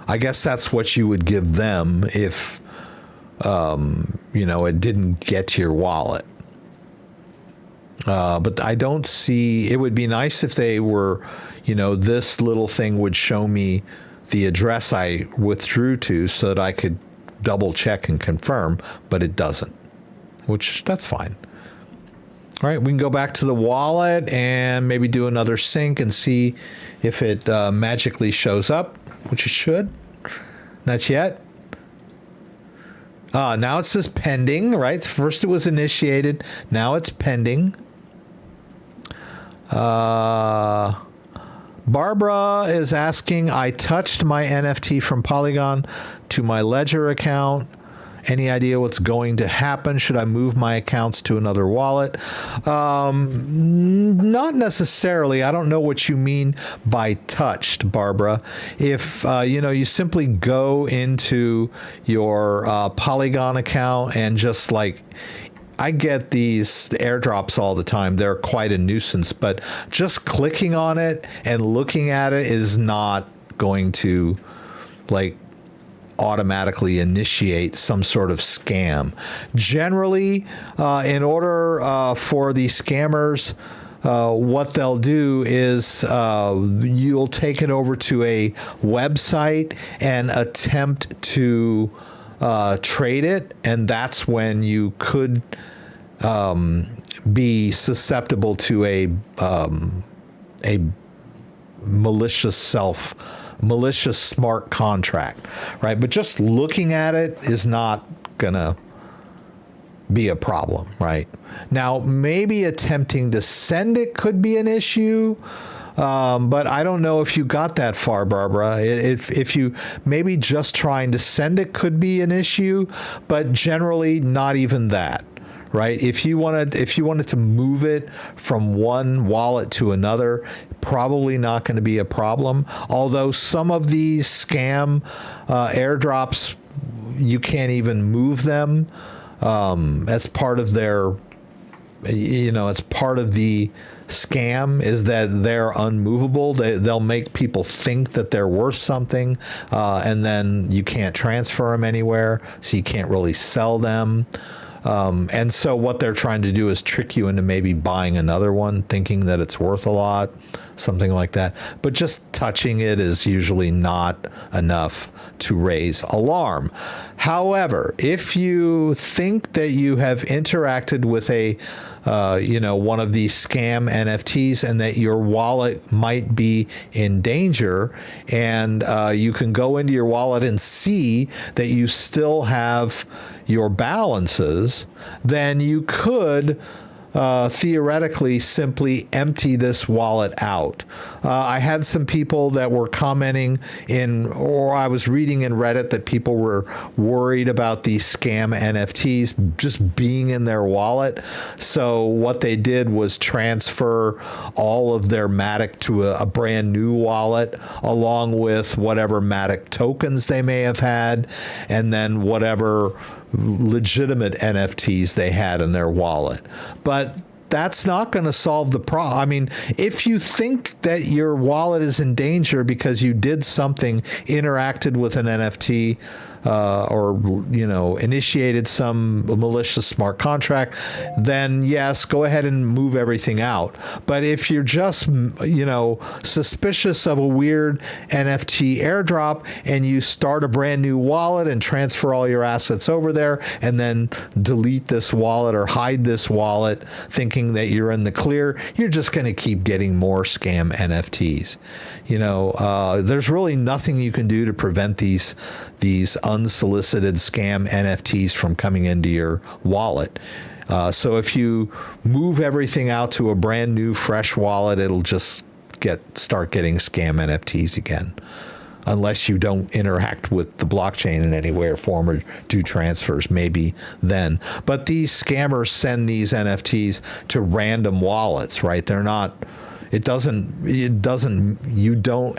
Speaker 1: I guess that's what you would give them if, it didn't get to your wallet. But I don't see, it would be nice if they were, this little thing would show me the address I withdrew to so that I could double check and confirm, but it doesn't, which that's fine. All right, we can go back to the wallet and maybe do another sync and see if it magically shows up, which it should. Not yet. Now it says pending, right? First it was initiated, now it's pending. Barbara is asking, I touched my NFT from Polygon to my Ledger account. Any idea what's going to happen? Should I move my accounts to another wallet? Not necessarily. I don't know what you mean by touched, Barbara. If, you simply go into your Polygon account and just I get these airdrops all the time. They're quite a nuisance, but just clicking on it and looking at it is not going to automatically initiate some sort of scam. Generally, in order for the scammers what they'll do is you'll take it over to a website and attempt to trade it, and that's when you could be susceptible to a malicious smart contract, right? But just looking at it is not gonna be a problem, right? Now, maybe attempting to send it could be an issue, but I don't know if you got that far, Barbara. If you maybe just trying to send it could be an issue, but generally not even that, right? If you wanted to move it from one wallet to another, probably not going to be a problem. Although some of these scam airdrops, you can't even move them. As part of their, as part of the scam is that they're unmovable. They'll make people think that they're worth something, and then you can't transfer them anywhere, so you can't really sell them. And so what they're trying to do is trick you into maybe buying another one, thinking that it's worth a lot, something like that. But just touching it is usually not enough to raise alarm. However, if you think that you have interacted with a one of these scam NFTs and that your wallet might be in danger, and you can go into your wallet and see that you still have your balances, then you could theoretically simply empty this wallet out. I had some people that were commenting or I was reading in Reddit that people were worried about these scam NFTs just being in their wallet. So what they did was transfer all of their Matic to a brand new wallet, along with whatever Matic tokens they may have had, and then whatever legitimate NFTs they had in their wallet. But that's not going to solve the problem. I mean, if you think that your wallet is in danger because you did something, interacted with an NFT, or initiated some malicious smart contract, then yes, go ahead and move everything out. But if you're just suspicious of a weird NFT airdrop and you start a brand new wallet and transfer all your assets over there and then delete this wallet or hide this wallet thinking that you're in the clear, you're just going to keep getting more scam NFTs. There's really nothing you can do to prevent these unsolicited scam NFTs from coming into your wallet. So if you move everything out to a brand new, fresh wallet, it'll just start getting scam NFTs again, unless you don't interact with the blockchain in any way or form or do transfers, maybe then. But these scammers send these NFTs to random wallets, right? They're not. You don't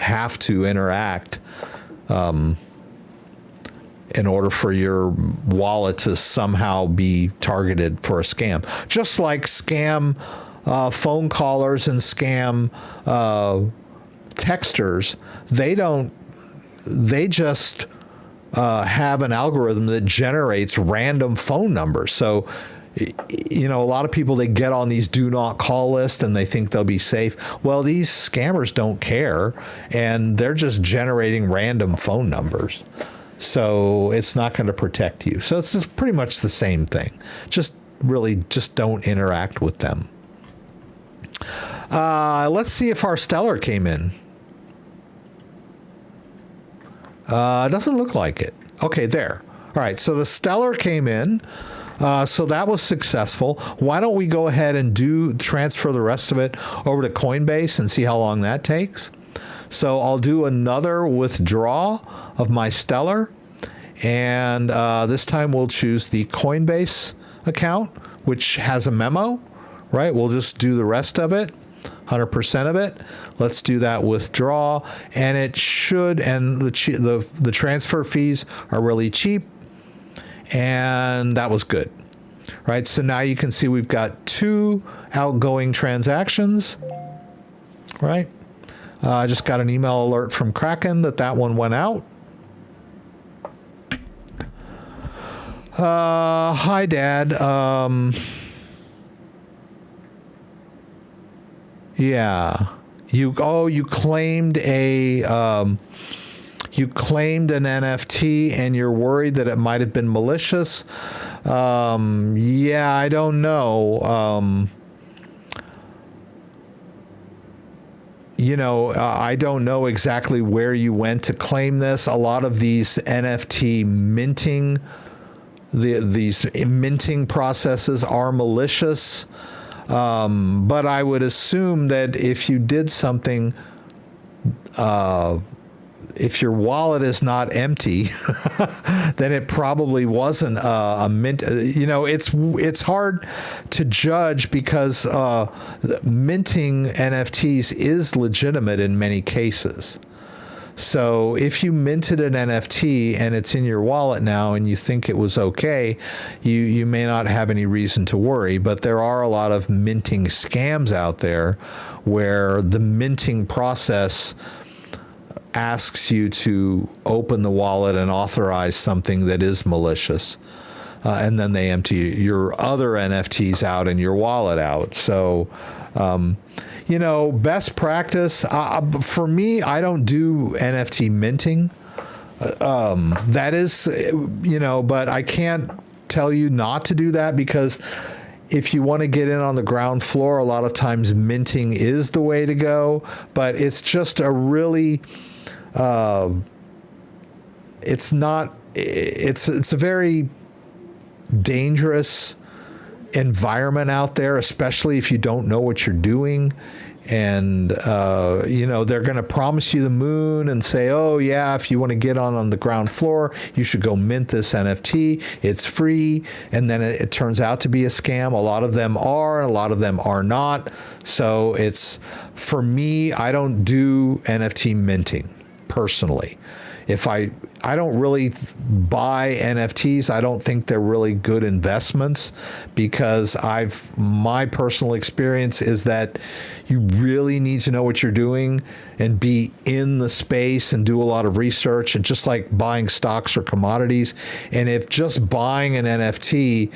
Speaker 1: have to interact in order for your wallet to somehow be targeted for a scam. Just like scam phone callers and scam texters, they just have an algorithm that generates random phone numbers. So, a lot of people, they get on these do not call lists and they think they'll be safe. Well, these scammers don't care, and they're just generating random phone numbers. So it's not going to protect you. So it's just pretty much the same thing. Just don't interact with them. Let's see if our stellar came in. It doesn't look like it. Okay, there. All right, so the stellar came in. So that was successful. Why don't we go ahead and transfer the rest of it over to Coinbase and see how long that takes? So I'll do another withdraw of my stellar, and this time we'll choose the Coinbase account, which has a memo, right? We'll just do the rest of it, 100% of it. Let's do that withdraw, and it should, and the transfer fees are really cheap. And that was good, right? So now you can see we've got 2 outgoing transactions, right? I just got an email alert from Kraken that one went out. Hi, Dad. Yeah. You claimed an NFT and you're worried that it might have been malicious. Yeah, I don't know. I don't know exactly where you went to claim this. A lot of these NFT minting, these minting processes are malicious. But I would assume that if you did something, if your wallet is not empty, then it probably wasn't a mint. It's hard to judge because minting NFTs is legitimate in many cases. So if you minted an NFT and it's in your wallet now and you think it was okay, you may not have any reason to worry. But there are a lot of minting scams out there where the minting process asks you to open the wallet and authorize something that is malicious. And then they empty your other NFTs out and your wallet out. So, best practice, for me, I don't do NFT minting. That is, but I can't tell you not to do that because if you want to get in on the ground floor, a lot of times minting is the way to go. But it's just a really, it's a very dangerous environment out there, especially if you don't know what you're doing. And, they're going to promise you the moon and say, oh, yeah, if you want to get on the ground floor, you should go mint this NFT. It's free. And then it turns out to be a scam. A lot of them are, and a lot of them are not. So for me, I don't do NFT minting personally. If I don't really buy NFTs. I don't think they're really good investments because my personal experience is that you really need to know what you're doing and be in the space and do a lot of research, and just like buying stocks or commodities. And if just buying an NFT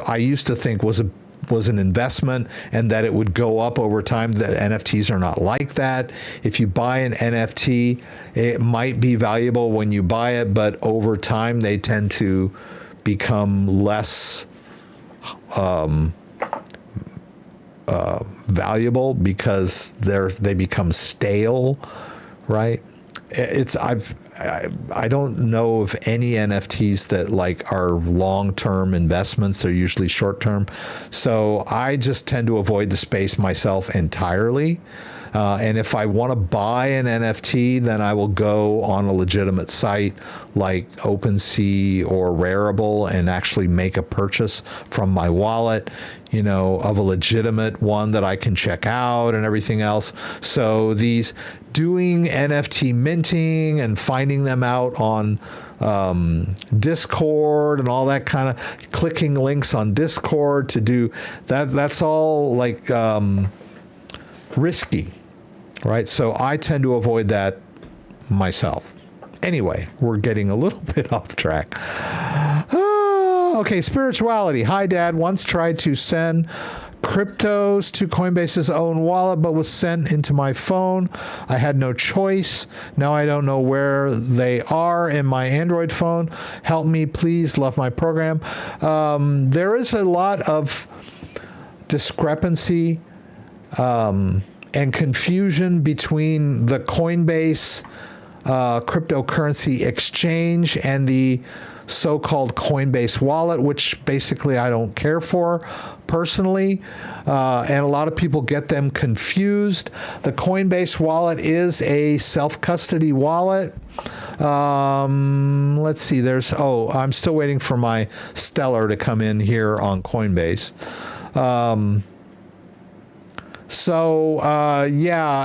Speaker 1: I used to think was an investment and that it would go up over time. The NFTs are not like that. If you buy an NFT, it might be valuable when you buy it, but over time they tend to become less valuable because they become stale, right? I don't know of any NFTs that are long-term investments. They're usually short-term. So I just tend to avoid the space myself entirely. And if I want to buy an NFT, then I will go on a legitimate site like OpenSea or Rarible and actually make a purchase from my wallet, of a legitimate one that I can check out and everything else. So doing NFT minting and finding them out on Discord and all that kind of clicking links on Discord to do that's all risky, right? So I tend to avoid that myself. Anyway, we're getting a little bit off track. Okay, spirituality. Hi, Dad. Once tried to send cryptos to Coinbase's own wallet, but was sent into my phone. I had no choice. Now I don't know where they are in my Android phone. Help me, please. Love my program. There is a lot of discrepancy and confusion between the Coinbase cryptocurrency exchange and the so-called Coinbase wallet, which basically I don't care for personally, and a lot of people get them confused. The Coinbase wallet is a self-custody wallet. Let's see, I'm still waiting for my Stellar to come in here on Coinbase.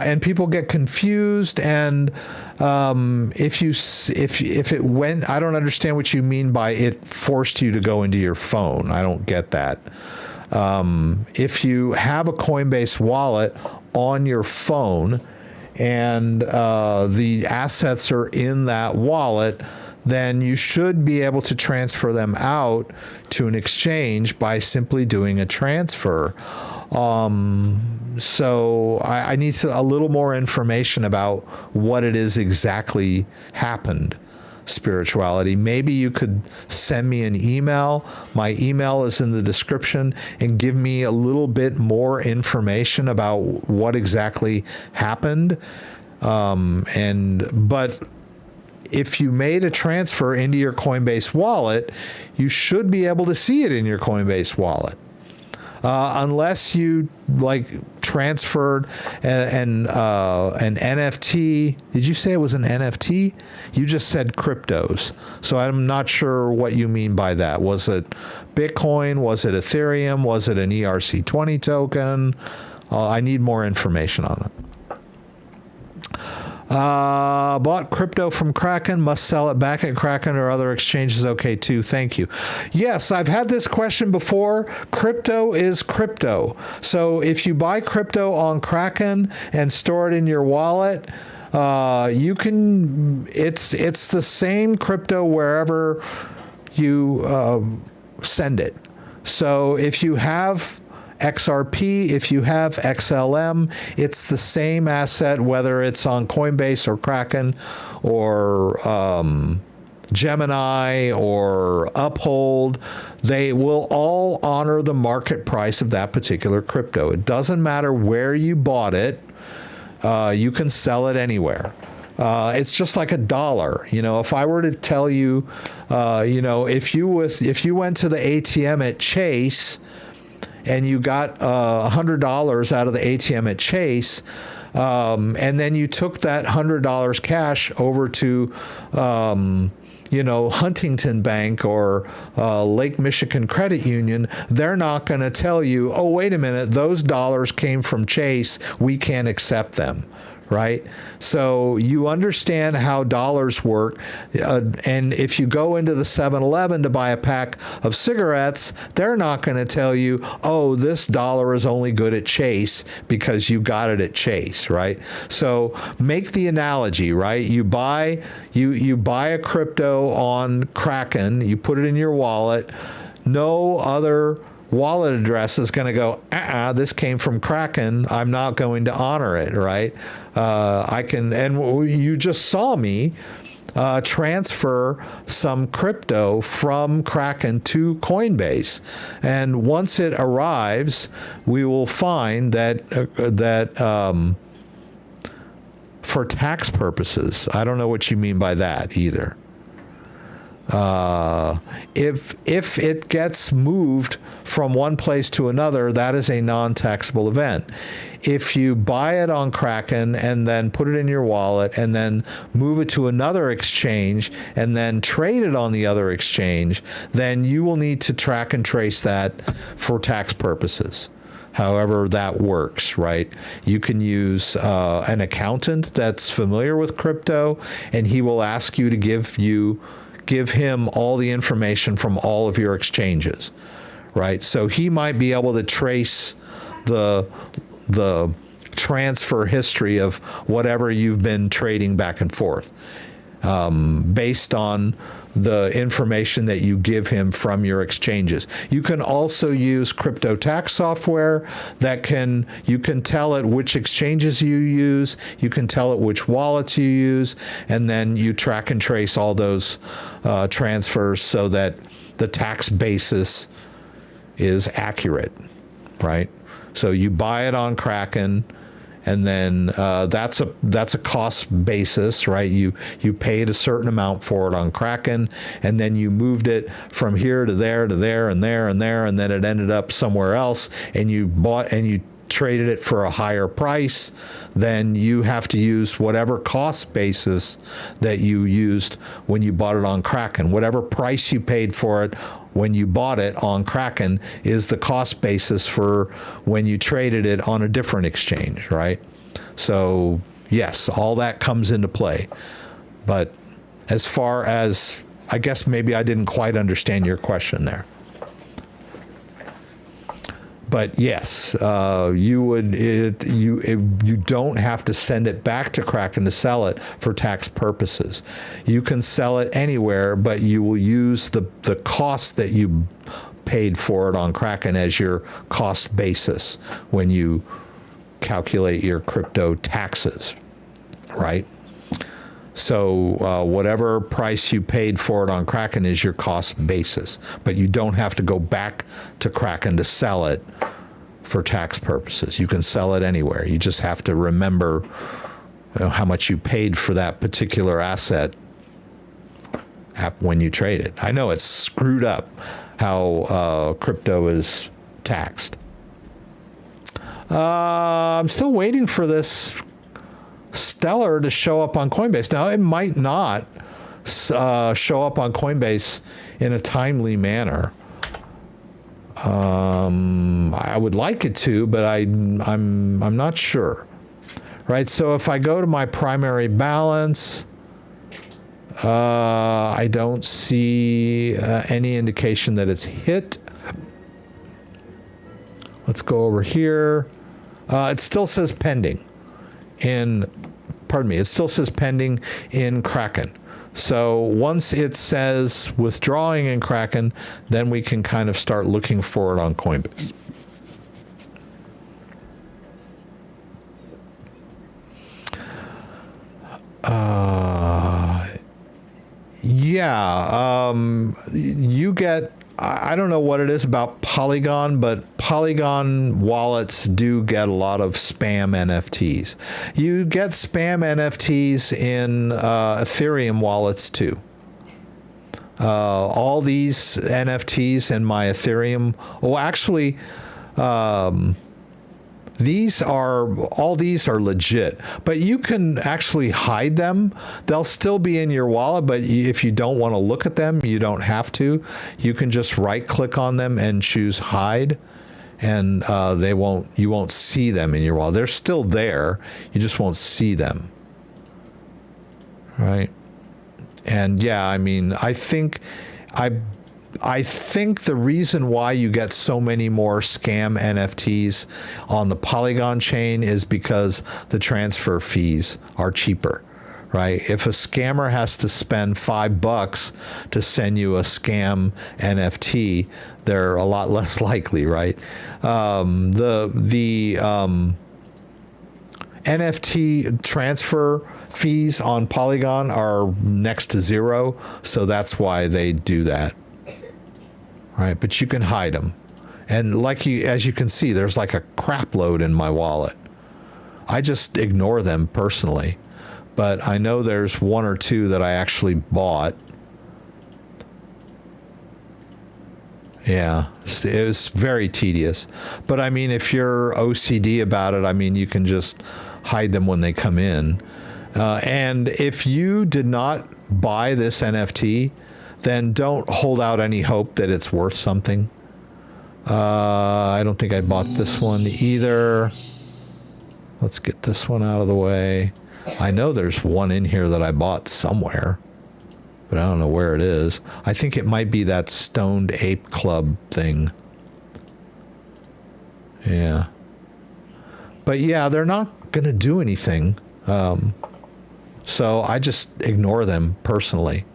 Speaker 1: And people get confused, and if it went, I don't understand what you mean by it forced you to go into your phone. I don't get that. If you have a Coinbase wallet on your phone and the assets are in that wallet, then you should be able to transfer them out to an exchange by simply doing a transfer. So I need a little more information about what it is exactly happened. Spirituality. Maybe you could send me an email. My email is in the description, and give me a little bit more information about what exactly happened. But if you made a transfer into your Coinbase wallet, you should be able to see it in your Coinbase wallet. Unless you transferred an NFT. Did you say it was an NFT? You just said cryptos. So I'm not sure what you mean by that. Was it Bitcoin? Was it Ethereum? Was it an ERC20 token? I need more information on it. Bought crypto from Kraken, must sell it back at Kraken or other exchanges. Okay, too. Thank you. Yes, I've had this question before. Crypto is crypto. So if you buy crypto on Kraken and store it in your wallet, you can. It's the same crypto wherever you send it. So if you have XRP, if you have XLM, it's the same asset, whether it's on Coinbase or Kraken or Gemini or Uphold. They will all honor the market price of that particular crypto. It doesn't matter where you bought it. You can sell it anywhere. It's just like a dollar. If I were to tell you, if you went to the ATM at Chase and you got $100 out of the ATM at Chase, and then you took that $100 cash over to, Huntington Bank or Lake Michigan Credit Union, they're not going to tell you, oh, wait a minute, those dollars came from Chase, we can't accept them. Right? So you understand how dollars work. And if you go into the 7-Eleven to buy a pack of cigarettes, they're not going to tell you, oh, this dollar is only good at Chase because you got it at Chase, right? So make the analogy, right? You buy a crypto on Kraken, you put it in your wallet, no other wallet address is going to go, this came from Kraken, I'm not going to honor it, right? You just saw me transfer some crypto from Kraken to Coinbase. And once it arrives, we will find that for tax purposes, I don't know what you mean by that either. If it gets moved from one place to another, that is a non-taxable event. If you buy it on Kraken and then put it in your wallet and then move it to another exchange and then trade it on the other exchange, then you will need to track and trace that for tax purposes. However that works, right? You can use an accountant that's familiar with crypto, and he will ask you to give him all the information from all of your exchanges, right? So he might be able to trace the transfer history of whatever you've been trading back and forth, based on the information that you give him from your exchanges. You can also use crypto tax software you can tell it which exchanges you use, you can tell it which wallets you use, and then you track and trace all those transfers so that the tax basis is accurate, right? So you buy it on Kraken, and then that's a cost basis, right? You paid a certain amount for it on Kraken, and then you moved it from here to there to there and there and there, and then it ended up somewhere else, and you bought and you traded it for a higher price. Then you have to use whatever cost basis that you used when you bought it on Kraken. Whatever price you paid for it when you bought it on Kraken is the cost basis for when you traded it on a different exchange, right? So yes, all that comes into play. But as far as, I guess maybe I didn't quite understand your question there. But yes, you don't have to send it back to Kraken to sell it for tax purposes. You can sell it anywhere, but you will use the cost that you paid for it on Kraken as your cost basis when you calculate your crypto taxes, right? So whatever price you paid for it on Kraken is your cost basis, but you don't have to go back to Kraken to sell it for tax purposes. You can sell it anywhere. You just have to remember how much you paid for that particular asset when you trade it. I know it's screwed up how crypto is taxed. I'm still waiting for this Stellar to show up on Coinbase. Now, it might not show up on Coinbase in a timely manner. I would like it to, but I'm not sure. Right? So if I go to my primary balance, I don't see any indication that it's hit. Let's go over here. It still says pending it still says pending in Kraken. So once it says withdrawing in Kraken, then we can kind of start looking for it on Coinbase. You get, I don't know what it is about Polygon, but Polygon wallets do get a lot of spam NFTs. You get spam NFTs in Ethereum wallets too. All these NFTs in my Ethereum, these are legit, but you can actually hide them. They'll still be in your wallet, but if you don't want to look at them, you don't have to. You can just right click on them and choose hide, and you won't see them in your wallet. They're still there. You just won't see them. Right? And yeah, I mean, I think the reason why you get so many more scam NFTs on the Polygon chain is because the transfer fees are cheaper, right? If a scammer has to spend $5 to send you a scam NFT, they're a lot less likely, right? The NFT transfer fees on Polygon are next to zero, so that's why they do that. Right, but you can hide them. And as you can see, there's like a crap load in my wallet. I just ignore them personally. But I know there's one or two that I actually bought. Yeah, it was very tedious. But I mean, if you're OCD about it, I mean, you can just hide them when they come in. And if you did not buy this NFT, then don't hold out any hope that it's worth something. I don't think I bought this one either. Let's get this one out of the way. I know there's one in here that I bought somewhere, but I don't know where it is. I think it might be that Stoned Ape Club thing. Yeah. But yeah, they're not going to do anything. So I just ignore them personally.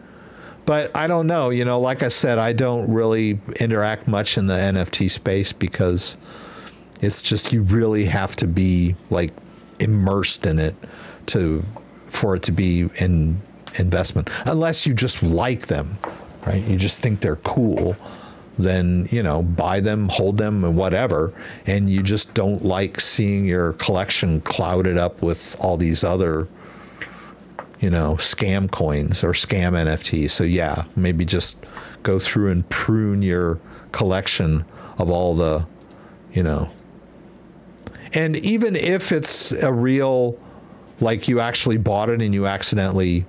Speaker 1: But I don't know, like I said, I don't really interact much in the NFT space because it's just, you really have to be like immersed in it for it to be an investment. Unless you just like them, right? You just think they're cool, then, buy them, hold them, and whatever. And you just don't like seeing your collection clouded up with all these other scam coins or scam NFTs. So yeah, maybe just go through and prune your collection of all the, and even if it's a real, like you actually bought it and you accidentally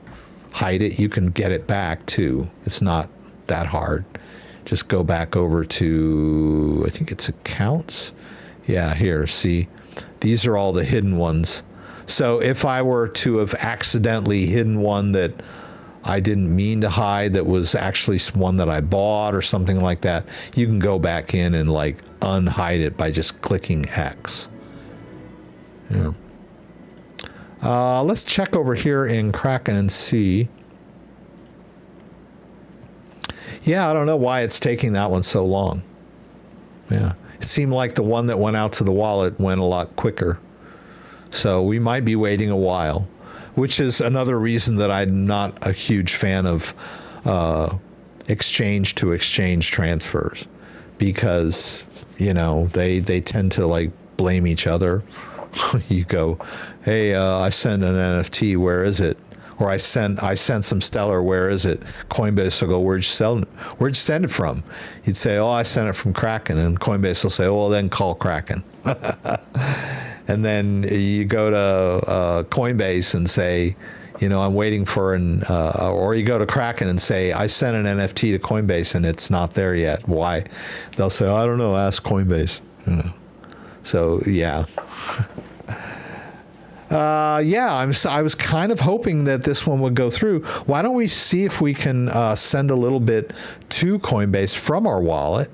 Speaker 1: hide it, you can get it back too. It's not that hard. Just go back over to, I think it's accounts. Yeah, here, see, these are all the hidden ones. So if I were to have accidentally hidden one that I didn't mean to hide that was actually one that I bought or something like that, you can go back in and like unhide it by just clicking X. Yeah. Let's check over here in Kraken and see. Yeah, I don't know why it's taking that one so long. Yeah, it seemed like the one that went out to the wallet went a lot quicker. So we might be waiting a while, which is another reason that I'm not a huge fan of exchange-to-exchange transfers, because, you know, they tend to like blame each other. You go, hey, I sent an NFT, where is it? Or I sent some Stellar, where is it? Coinbase will go, where'd you send it from? You'd say, oh, I sent it from Kraken. And Coinbase will say, oh, well, then call Kraken. And then you go to Coinbase and say, you know, I'm waiting for or you go to Kraken and say, I sent an NFT to Coinbase and it's not there yet. Why? They'll say, I don't know, ask Coinbase. You know. So, yeah. I was kind of hoping that this one would go through. Why don't we see if we can send a little bit to Coinbase from our wallet?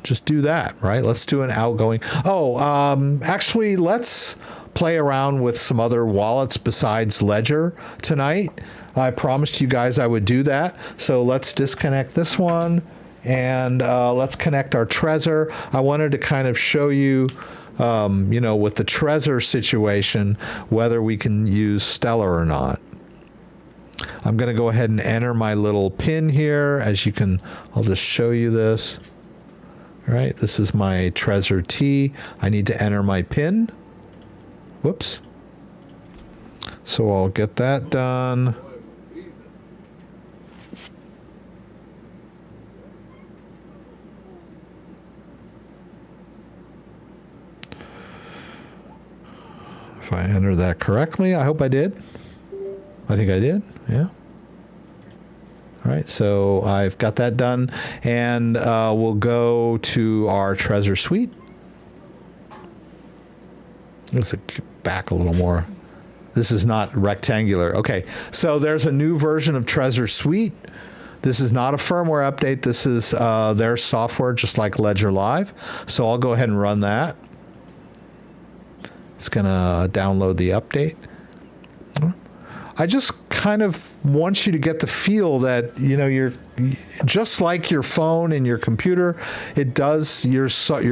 Speaker 1: Just do that, right? Let's do an outgoing. Actually, let's play around with some other wallets besides Ledger tonight. I promised you guys I would do that. So let's disconnect this one and let's connect our Trezor. I wanted to kind of show you, you know, with the Trezor situation, whether we can use Stellar or not. I'm going to go ahead and enter my little pin here. As you can, I'll just show you this. All right, this is my Trezor T. I need to enter my pin. Whoops. So I'll get that done. If I enter that correctly, I hope I did. I think I did, yeah. All right, so I've got that done, and we'll go to our Trezor suite. Let's back a little more. This is not rectangular. Okay, so there's a new version of Trezor suite. This is not a firmware update. This is their software, just like Ledger Live. So I'll go ahead and run that. It's going to download the update. I just kind of want you to get the feel that, you know, you're just like your phone and your computer. It does, your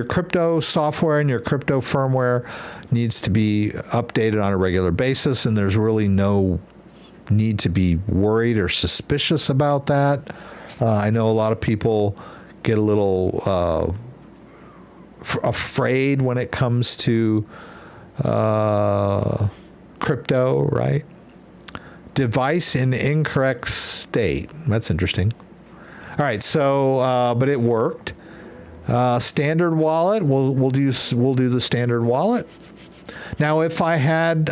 Speaker 1: crypto software and your crypto firmware needs to be updated on a regular basis, and there's really no need to be worried or suspicious about that. I know a lot of people get a little afraid when it comes to crypto, right? Device in incorrect state. That's interesting. All right, so but it worked. Standard wallet. We'll do the standard wallet. Now, if I had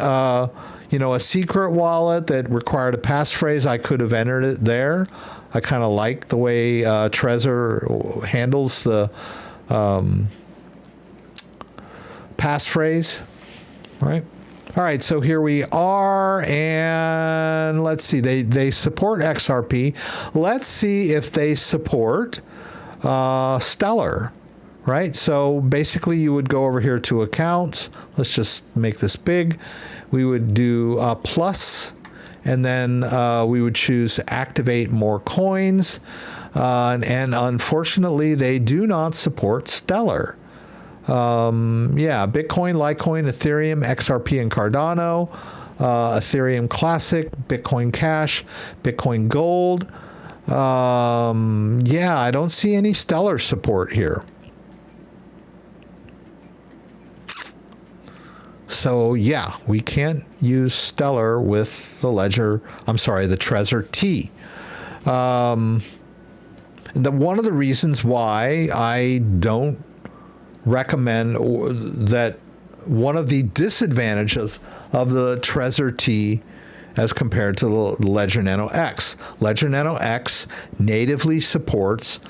Speaker 1: you know, a secret wallet that required a passphrase, I could have entered it there. I kind of like the way Trezor handles the passphrase. Right. All right, so here we are, and let's see, they support XRP. Let's see if they support Stellar, right? So basically you would go over here to accounts. Let's just make this big. We would do plus, and then we would choose activate more coins. And unfortunately, they do not support Stellar. Bitcoin, Litecoin, Ethereum, XRP, and Cardano, Ethereum Classic, Bitcoin Cash, Bitcoin Gold. I don't see any Stellar support here. So yeah, we can't use Stellar with the the Trezor T. One of the reasons why I don't recommend that, one of the disadvantages of the Trezor T as compared to the Ledger Nano X. Ledger Nano X natively supports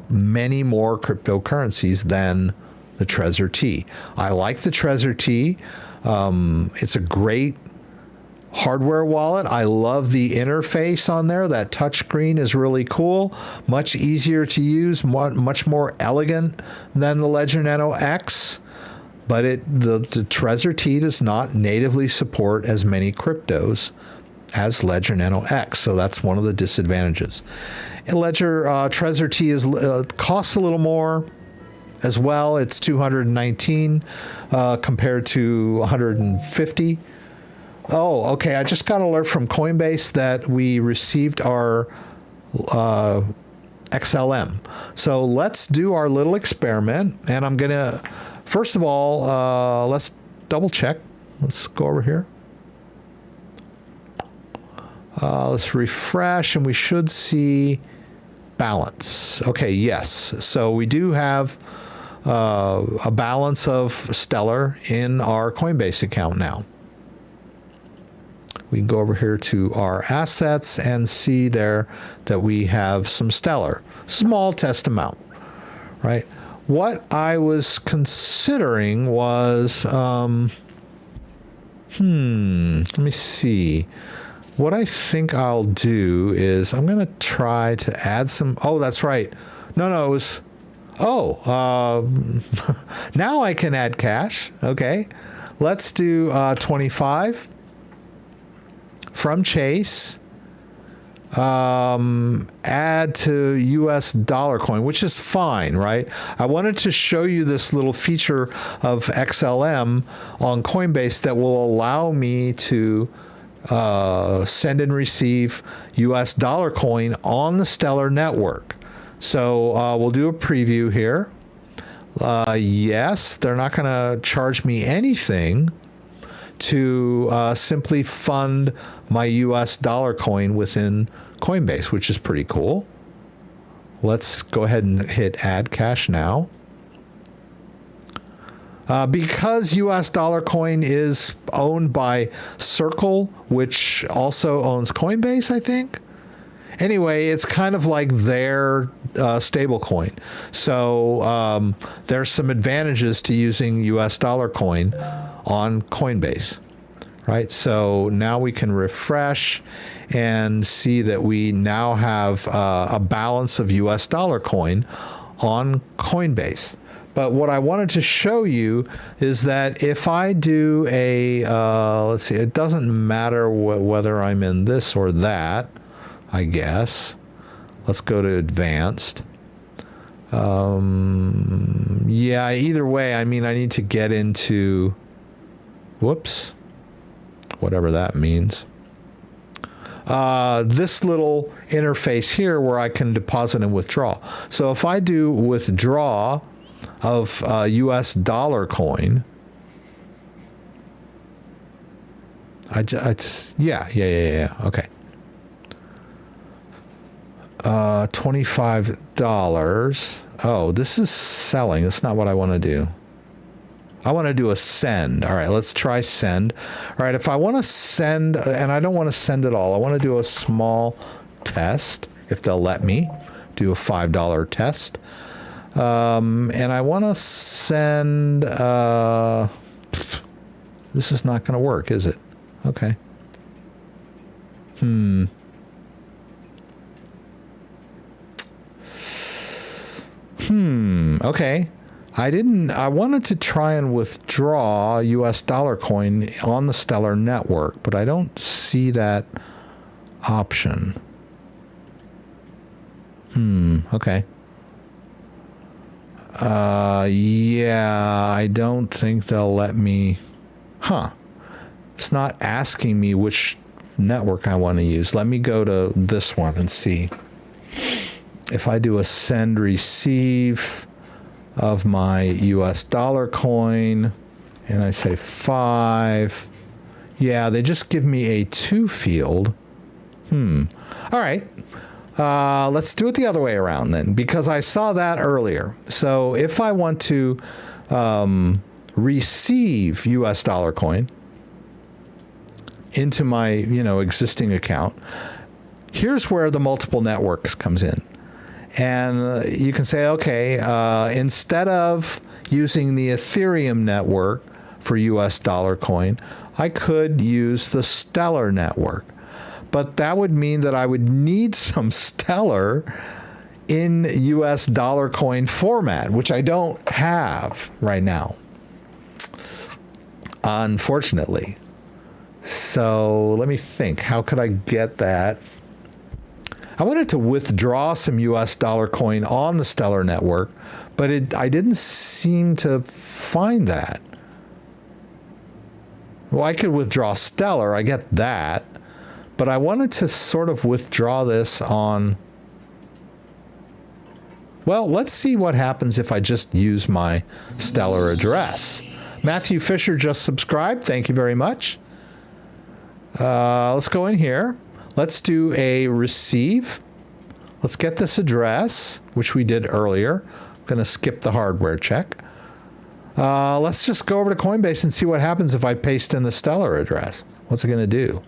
Speaker 1: many more cryptocurrencies than the Trezor T. I like the Trezor T. It's a great hardware wallet. I love the interface on there. That touchscreen is really cool. Much easier to use, much more elegant than the Ledger Nano X. But the Trezor T does not natively support as many cryptos as Ledger Nano X. So that's one of the disadvantages. And Trezor T costs a little more as well. It's $219 compared to $150. Oh, okay. I just got an alert from Coinbase that we received our XLM. So let's do our little experiment. And I'm going to, first of all, let's double check. Let's go over here. Let's refresh, and we should see balance. Okay, yes. So we do have a balance of Stellar in our Coinbase account now. We can go over here to our assets and see there that we have some Stellar. Small test amount, right? What I was considering was, let me see. What I think I'll do is I'm going to try to add some, oh, that's right. No, it was, now I can add cash. Okay. Let's do 25 from Chase. Add to US dollar coin, which is fine, right? I wanted to show you this little feature of XLM on Coinbase that will allow me to send and receive US dollar coin on the Stellar network. So we'll do a preview here. Yes, they're not going to charge me anything to simply fund my US dollar coin within Coinbase, which is pretty cool. Let's go ahead and hit add cash now. Because US dollar coin is owned by Circle, which also owns Coinbase, I think. Anyway, it's kind of like their stable coin. So there's some advantages to using US dollar coin on Coinbase, right? So now we can refresh and see that we now have a balance of US dollar coin on Coinbase. But what I wanted to show you is that if I do a, let's see, it doesn't matter whether I'm in this or that, I guess. Let's go to advanced. Yeah, either way, I mean, I need to get into, whoops, whatever that means. This little interface here where I can deposit and withdraw. So if I do withdraw of US dollar coin, yeah, okay. $25. Oh, this is selling. That's not what I want to do. I want to do a send. All right, let's try send. All right, if I want to send, and I don't want to send it all, I want to do a small test, if they'll let me do a $5 test. And I want to send, this is not going to work, is it? Okay. Okay. I wanted to try and withdraw US dollar coin on the Stellar network, but I don't see that option. Okay. Yeah, I don't think they'll let me. It's not asking me which network I want to use. Let me go to this one and see. If I do a send receive of my US dollar coin and I say 5, yeah, they just give me a 2 field. All right. Let's do it the other way around then, because I saw that earlier. So if I want to receive US dollar coin into my, existing account, here's where the multiple networks comes in. And you can say, okay, instead of using the Ethereum network for US dollar coin, I could use the Stellar network. But that would mean that I would need some Stellar in US dollar coin format, which I don't have right now, unfortunately. So let me think. How could I get that? I wanted to withdraw some US dollar coin on the Stellar network, but I didn't seem to find that. Well, I could withdraw Stellar, I get that, but I wanted to sort of withdraw this on... Well, let's see what happens if I just use my Stellar address. Matthew Fisher just subscribed. Thank you very much. Let's go in here. Let's do a receive. Let's get this address, which we did earlier. I'm going to skip the hardware check. Let's just go over to Coinbase and see what happens if I paste in the Stellar address. What's it going to do?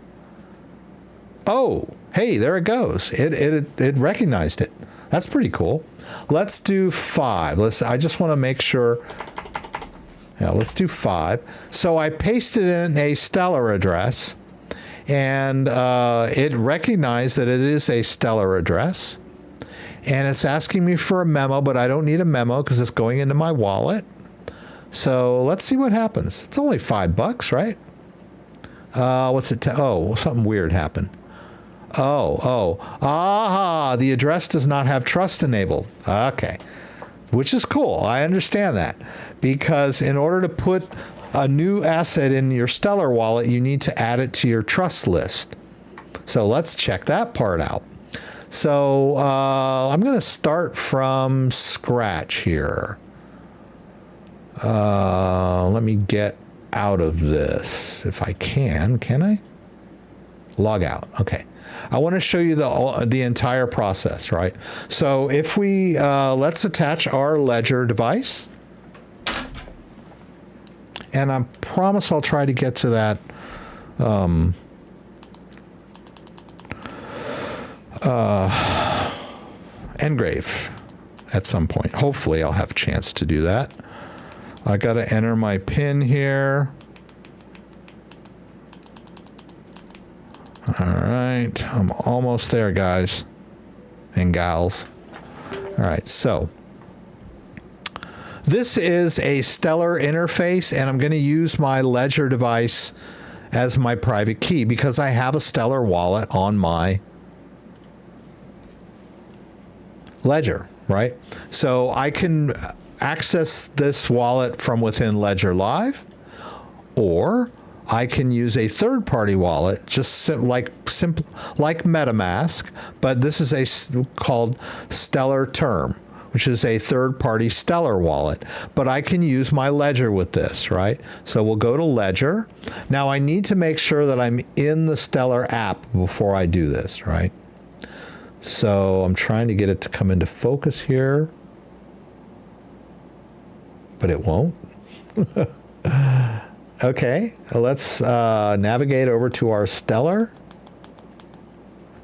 Speaker 1: Oh, hey, there it goes. It recognized it. That's pretty cool. Let's do 5. I just want to make sure. Yeah, let's do 5. So I pasted in a Stellar address, and it recognized that it is a Stellar address. And it's asking me for a memo, but I don't need a memo because it's going into my wallet. So let's see what happens. It's only $5, right? What's it? Oh, something weird happened. Aha, the address does not have trust enabled. Okay, which is cool. I understand that, because in order to put a new asset in your Stellar wallet, you need to add it to your trust list. So let's check that part out. So I'm going to start from scratch here. Let me get out of this if I can. Can I? Log out. Okay. I want to show you the entire process, right? So if we, let's attach our Ledger device. And I promise I'll try to get to that Engrave at some point. Hopefully I'll have a chance to do that. I got to enter my PIN here. All right, I'm almost there, guys and gals. All right, so this is a Stellar interface, and I'm going to use my Ledger device as my private key because I have a Stellar wallet on my Ledger, right? So I can access this wallet from within Ledger Live, or I can use a third-party wallet, just like MetaMask, but this is called Stellar Term, which is a third-party Stellar wallet. But I can use my Ledger with this, right? So we'll go to Ledger. Now I need to make sure that I'm in the Stellar app before I do this, right? So I'm trying to get it to come into focus here, but it won't. Okay, let's navigate over to our Stellar.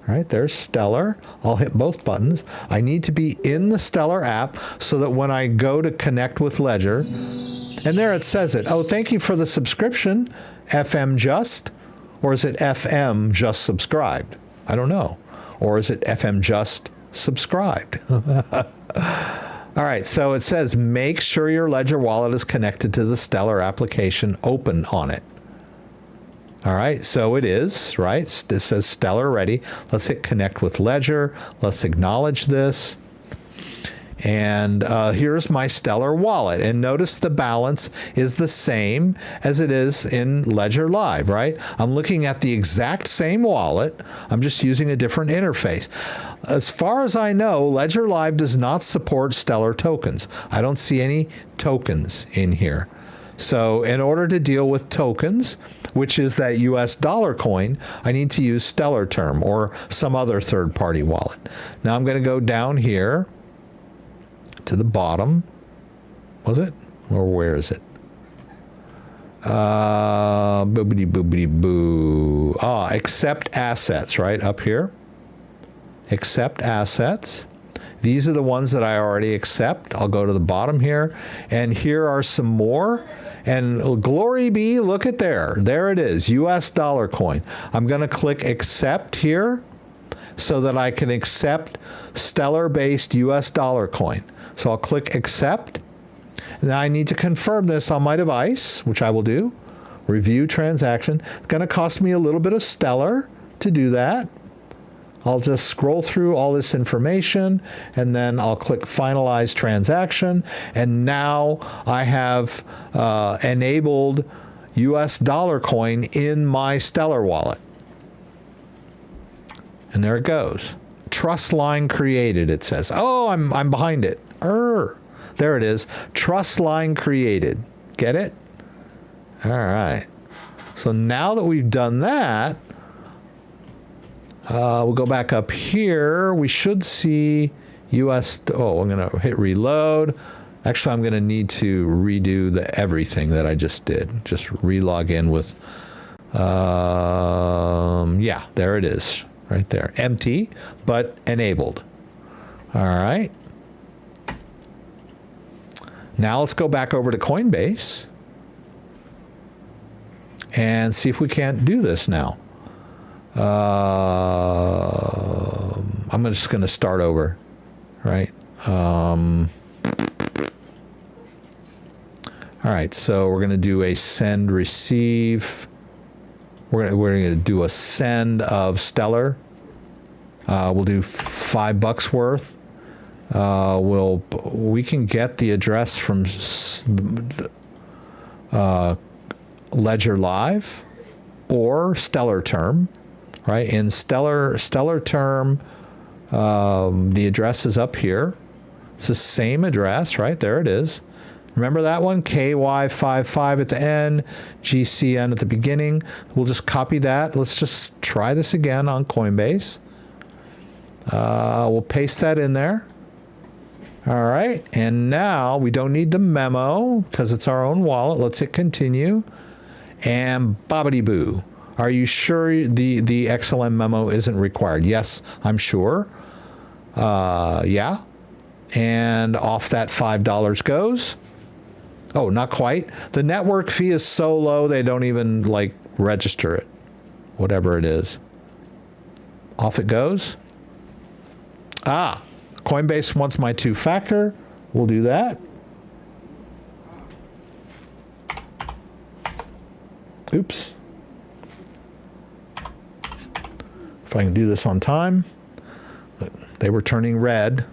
Speaker 1: All right, there's Stellar. I'll hit both buttons. I need to be in the Stellar app so that when I go to connect with Ledger, and there it says it. Oh, thank you for the subscription, FM Just, or is it FM Just Subscribed? I don't know. Or is it FM Just Subscribed? All right, so it says, make sure your Ledger wallet is connected to the Stellar application open on it. All right, so it is, right? It says Stellar ready. Let's hit connect with Ledger. Let's acknowledge this. And here's my Stellar wallet. And notice the balance is the same as it is in Ledger Live, right? I'm looking at the exact same wallet. I'm just using a different interface. As far as I know, Ledger Live does not support Stellar tokens. I don't see any tokens in here. So in order to deal with tokens, which is that US dollar coin, I need to use Stellar Term or some other third-party wallet. Now I'm going to go down here to the bottom. Was it? Or where is it? Boobity boobity boo. Accept assets, right? Up here. Accept assets. These are the ones that I already accept. I'll go to the bottom here. And here are some more. And glory be, look at there. There it is, US dollar coin. I'm going to click accept here so that I can accept Stellar-based US dollar coin. So I'll click accept. Now I need to confirm this on my device, which I will do. Review transaction. It's going to cost me a little bit of Stellar to do that. I'll just scroll through all this information, and then I'll click finalize transaction. And now I have enabled US dollar coin in my Stellar wallet. And there it goes. Trust line created, it says. Oh, I'm behind it. There it is. Trust line created. Get it? All right. So now that we've done that, we'll go back up here. We should see US. Oh, I'm going to hit reload. Actually, I'm going to need to redo everything that I just did. Just relog in with, yeah, there it is. Right there. Empty, but enabled. All right. Now let's go back over to Coinbase and see if we can't do this now. I'm just going to start over, right? All right, so we're going to do a send receive. We're going to do a send of Stellar. We'll do $5 worth. We can get the address from Ledger Live or Stellar Term, right? In Stellar Term, the address is up here. It's the same address, right? There it is. Remember that one? KY55 at the end, GCN at the beginning. We'll just copy that. Let's just try this again on Coinbase. We'll paste that in there. All right. And now we don't need the memo because it's our own wallet. Let's hit continue. And bobbity boo. Are you sure the XLM memo isn't required? Yes, I'm sure. Yeah. And off that $5 goes. Oh, not quite. The network fee is so low they don't even like register it, whatever it is. Off it goes. Coinbase wants my 2-factor. We'll do that. Oops. If I can do this on time. They were turning red.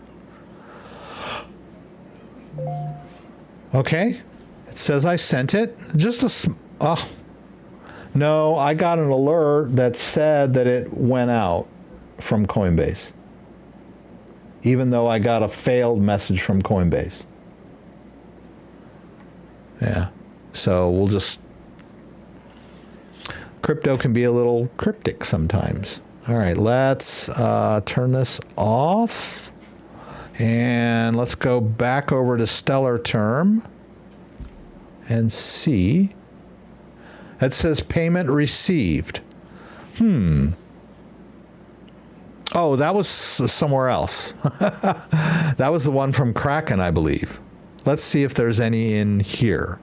Speaker 1: Okay. It says I sent it. No, I got an alert that said that it went out from Coinbase, even though I got a failed message from Coinbase. Yeah. So we'll just... Crypto can be a little cryptic sometimes. All right, let's turn this off. And let's go back over to Stellar Term and see. It says payment received. Oh, that was somewhere else. That was the one from Kraken, I believe. Let's see if there's any in here.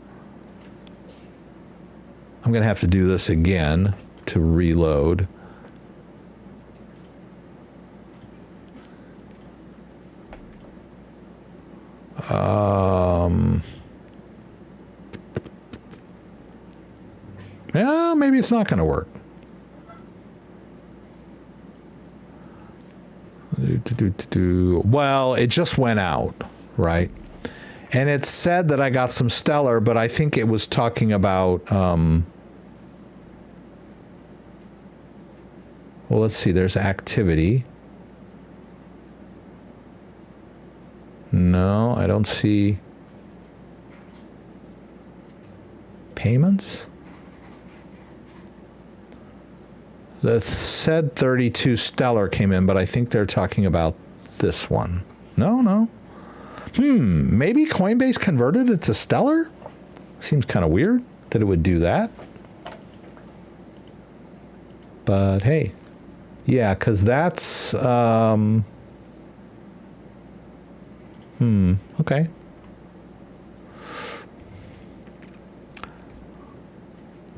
Speaker 1: I'm going to have to do this again to reload. Yeah, maybe it's not going to work. Well, it just went out, right? And it said that I got some Stellar, but I think it was talking about... well, let's see. There's activity. No, I don't see payments. The said 32 Stellar came in, but I think they're talking about this one. No. Maybe Coinbase converted it to Stellar? Seems kind of weird that it would do that. But hey, yeah, because that's... okay.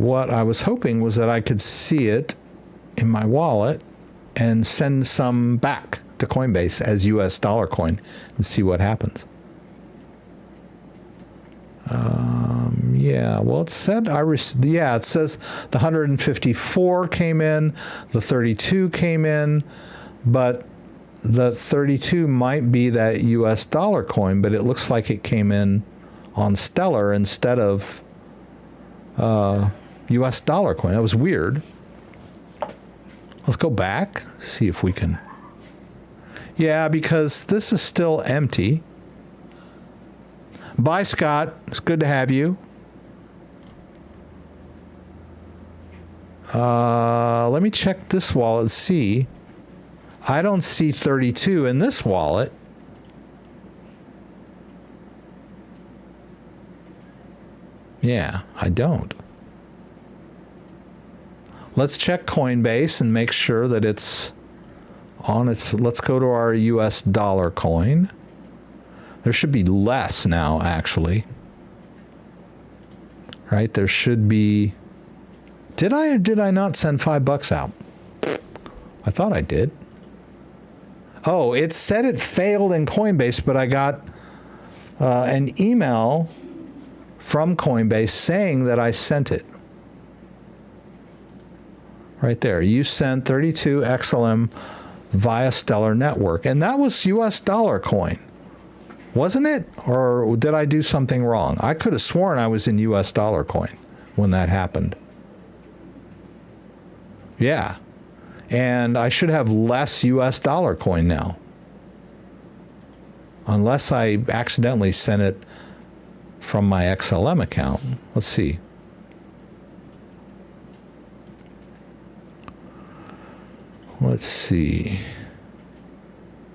Speaker 1: what I was hoping was that I could see it in my wallet and send some back to Coinbase as US dollar coin and see what happens. Yeah, well, it said it says the 154 came in, the 32 came in, but the 32 might be that US dollar coin, but it looks like it came in on Stellar instead of US dollar coin. That was weird. Let's go back, see if we can. Yeah, because this is still empty. Bye, Scott. It's good to have you. Let me check this wallet and see. I don't see 32 in this wallet. Yeah, I don't. Let's check Coinbase and make sure that it's on its. Let's go to our US dollar coin. There should be less now, actually. Right? There should be. Did I or did I not send $5 out? I thought I did. Oh, it said it failed in Coinbase, but I got an email from Coinbase saying that I sent it. Right there. You sent 32 XLM via Stellar Network. And that was US dollar coin. Wasn't it? Or did I do something wrong? I could have sworn I was in US dollar coin when that happened. Yeah. And I should have less US dollar coin now. Unless I accidentally sent it from my XLM account. Let's see. Let's see.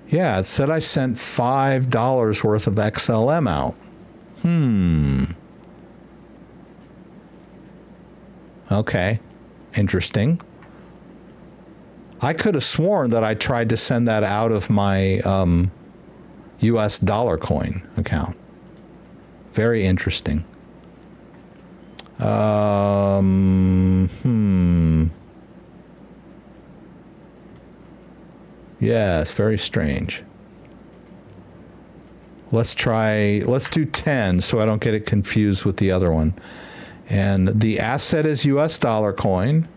Speaker 1: Yeah, it said I sent $5 worth of XLM out. Okay. Interesting. I could have sworn that I tried to send that out of my US dollar coin account. Very interesting. Yes, very strange. Let's do 10 so I don't get it confused with the other one. And the asset is US dollar coin.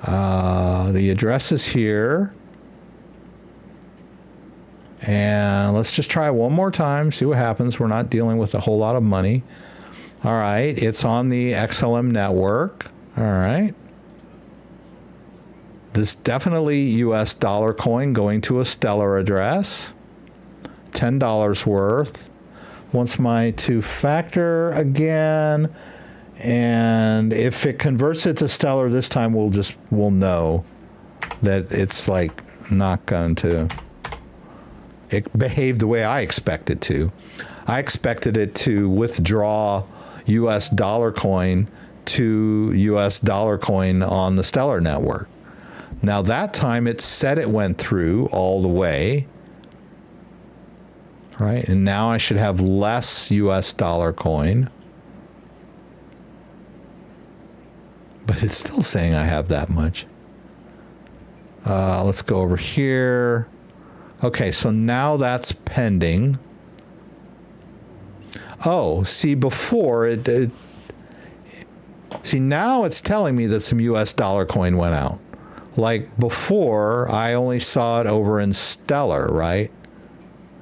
Speaker 1: The address is here. And let's just try one more time, see what happens. We're not dealing with a whole lot of money. All right, it's on the XLM network. All right. This definitely US dollar coin going to a Stellar address. $10 worth. Wants my two-factor again. And if it converts it to Stellar this time, we'll know that it's like not going to behave the way I expect it to. I expected it to withdraw US dollar coin to US dollar coin on the Stellar network. Now that time it said it went through all the way, right? And now I should have less US dollar coin. But it's still saying I have that much. Let's go over here. Okay, so now that's pending. Oh, see, before see, now it's telling me that some US dollar coin went out. Like before, I only saw it over in Stellar, right?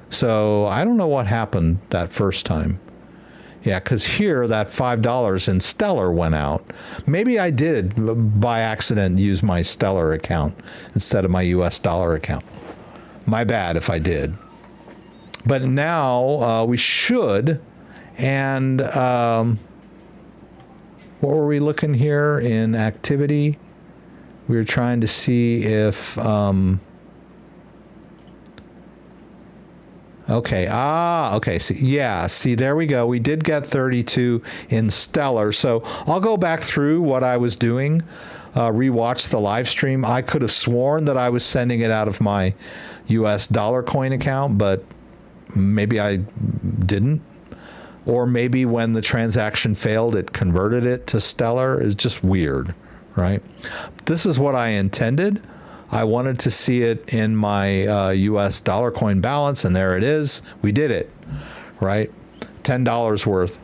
Speaker 1: So I don't know what happened that first time. Yeah, because here that $5 in Stellar went out. Maybe I did, by accident, use my Stellar account instead of my US dollar account. My bad if I did. But now we should. And what were we looking here in activity? We were trying to see if... Okay. Okay. See, there we go. We did get 32 in Stellar. So I'll go back through what I was doing, rewatch the live stream. I could have sworn that I was sending it out of my US dollar coin account, but maybe I didn't. Or maybe when the transaction failed, it converted it to Stellar. It's just weird, right? This is what I intended. I wanted to see it in my US dollar coin balance, and there it is. We did it, right? $10 worth.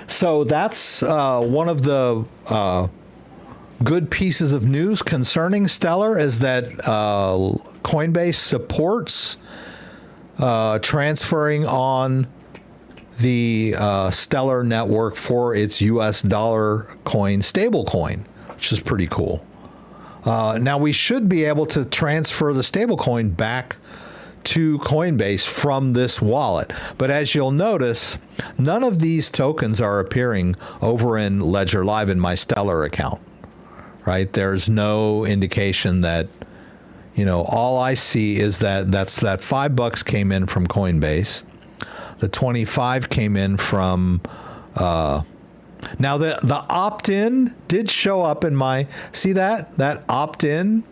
Speaker 1: So that's one of the good pieces of news concerning Stellar is that Coinbase supports transferring on the Stellar network for its US dollar coin stablecoin, which is pretty cool. Now we should be able to transfer the stablecoin back to Coinbase from this wallet. But as you'll notice, none of these tokens are appearing over in Ledger Live in my Stellar account, right? There's no indication that, you know, all I see is that that $5 came in from Coinbase. The 25 came in from, now the opt-in did show up in my, see that opt-in,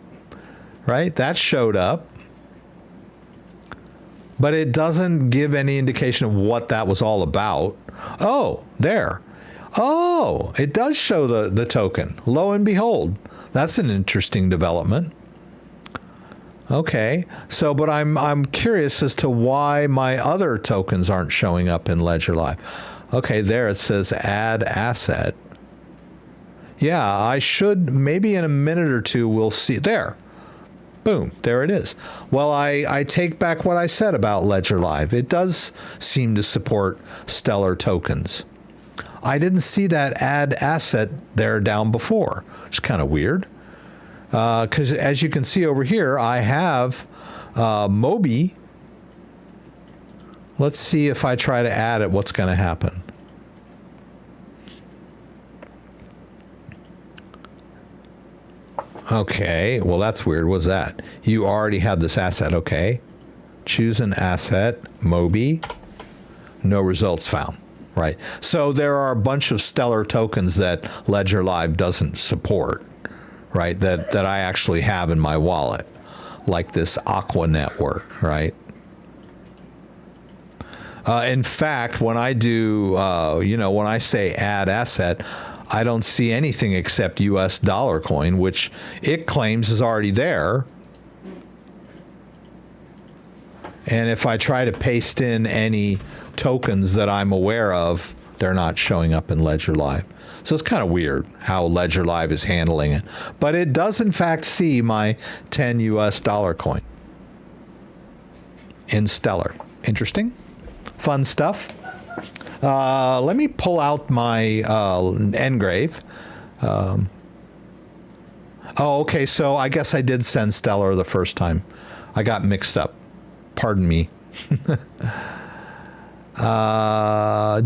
Speaker 1: right? That showed up. But it doesn't give any indication of what that was all about. Oh, there. Oh, it does show the token. Lo and behold, that's an interesting development. Okay, so but I'm curious as to why my other tokens aren't showing up in Ledger Live. Okay, there it says add asset. Yeah, I should, maybe in a minute or two we'll see. There. Boom, there it is. Well, I take back what I said about Ledger Live. It does seem to support Stellar tokens. I didn't see that add asset there down before. It's kind of weird. Because as you can see over here, I have Mobi. Let's see if I try to add it, what's going to happen. Okay, well, that's weird. What's that? You already have this asset. Okay. Choose an asset, Mobi. No results found. Right. So there are a bunch of Stellar tokens that Ledger Live doesn't support, right? That I actually have in my wallet, like this Aqua network, right? In fact, when I do, when I say add asset, I don't see anything except US dollar coin, which it claims is already there. And if I try to paste in any tokens that I'm aware of, they're not showing up in Ledger Live. So it's kind of weird how Ledger Live is handling it. But it does, in fact, see my 10 US dollar coin in Stellar. Interesting. Fun stuff. Let me pull out my Engrave. Oh, okay, so I guess I did send Stellar the first time. I got mixed up. Pardon me.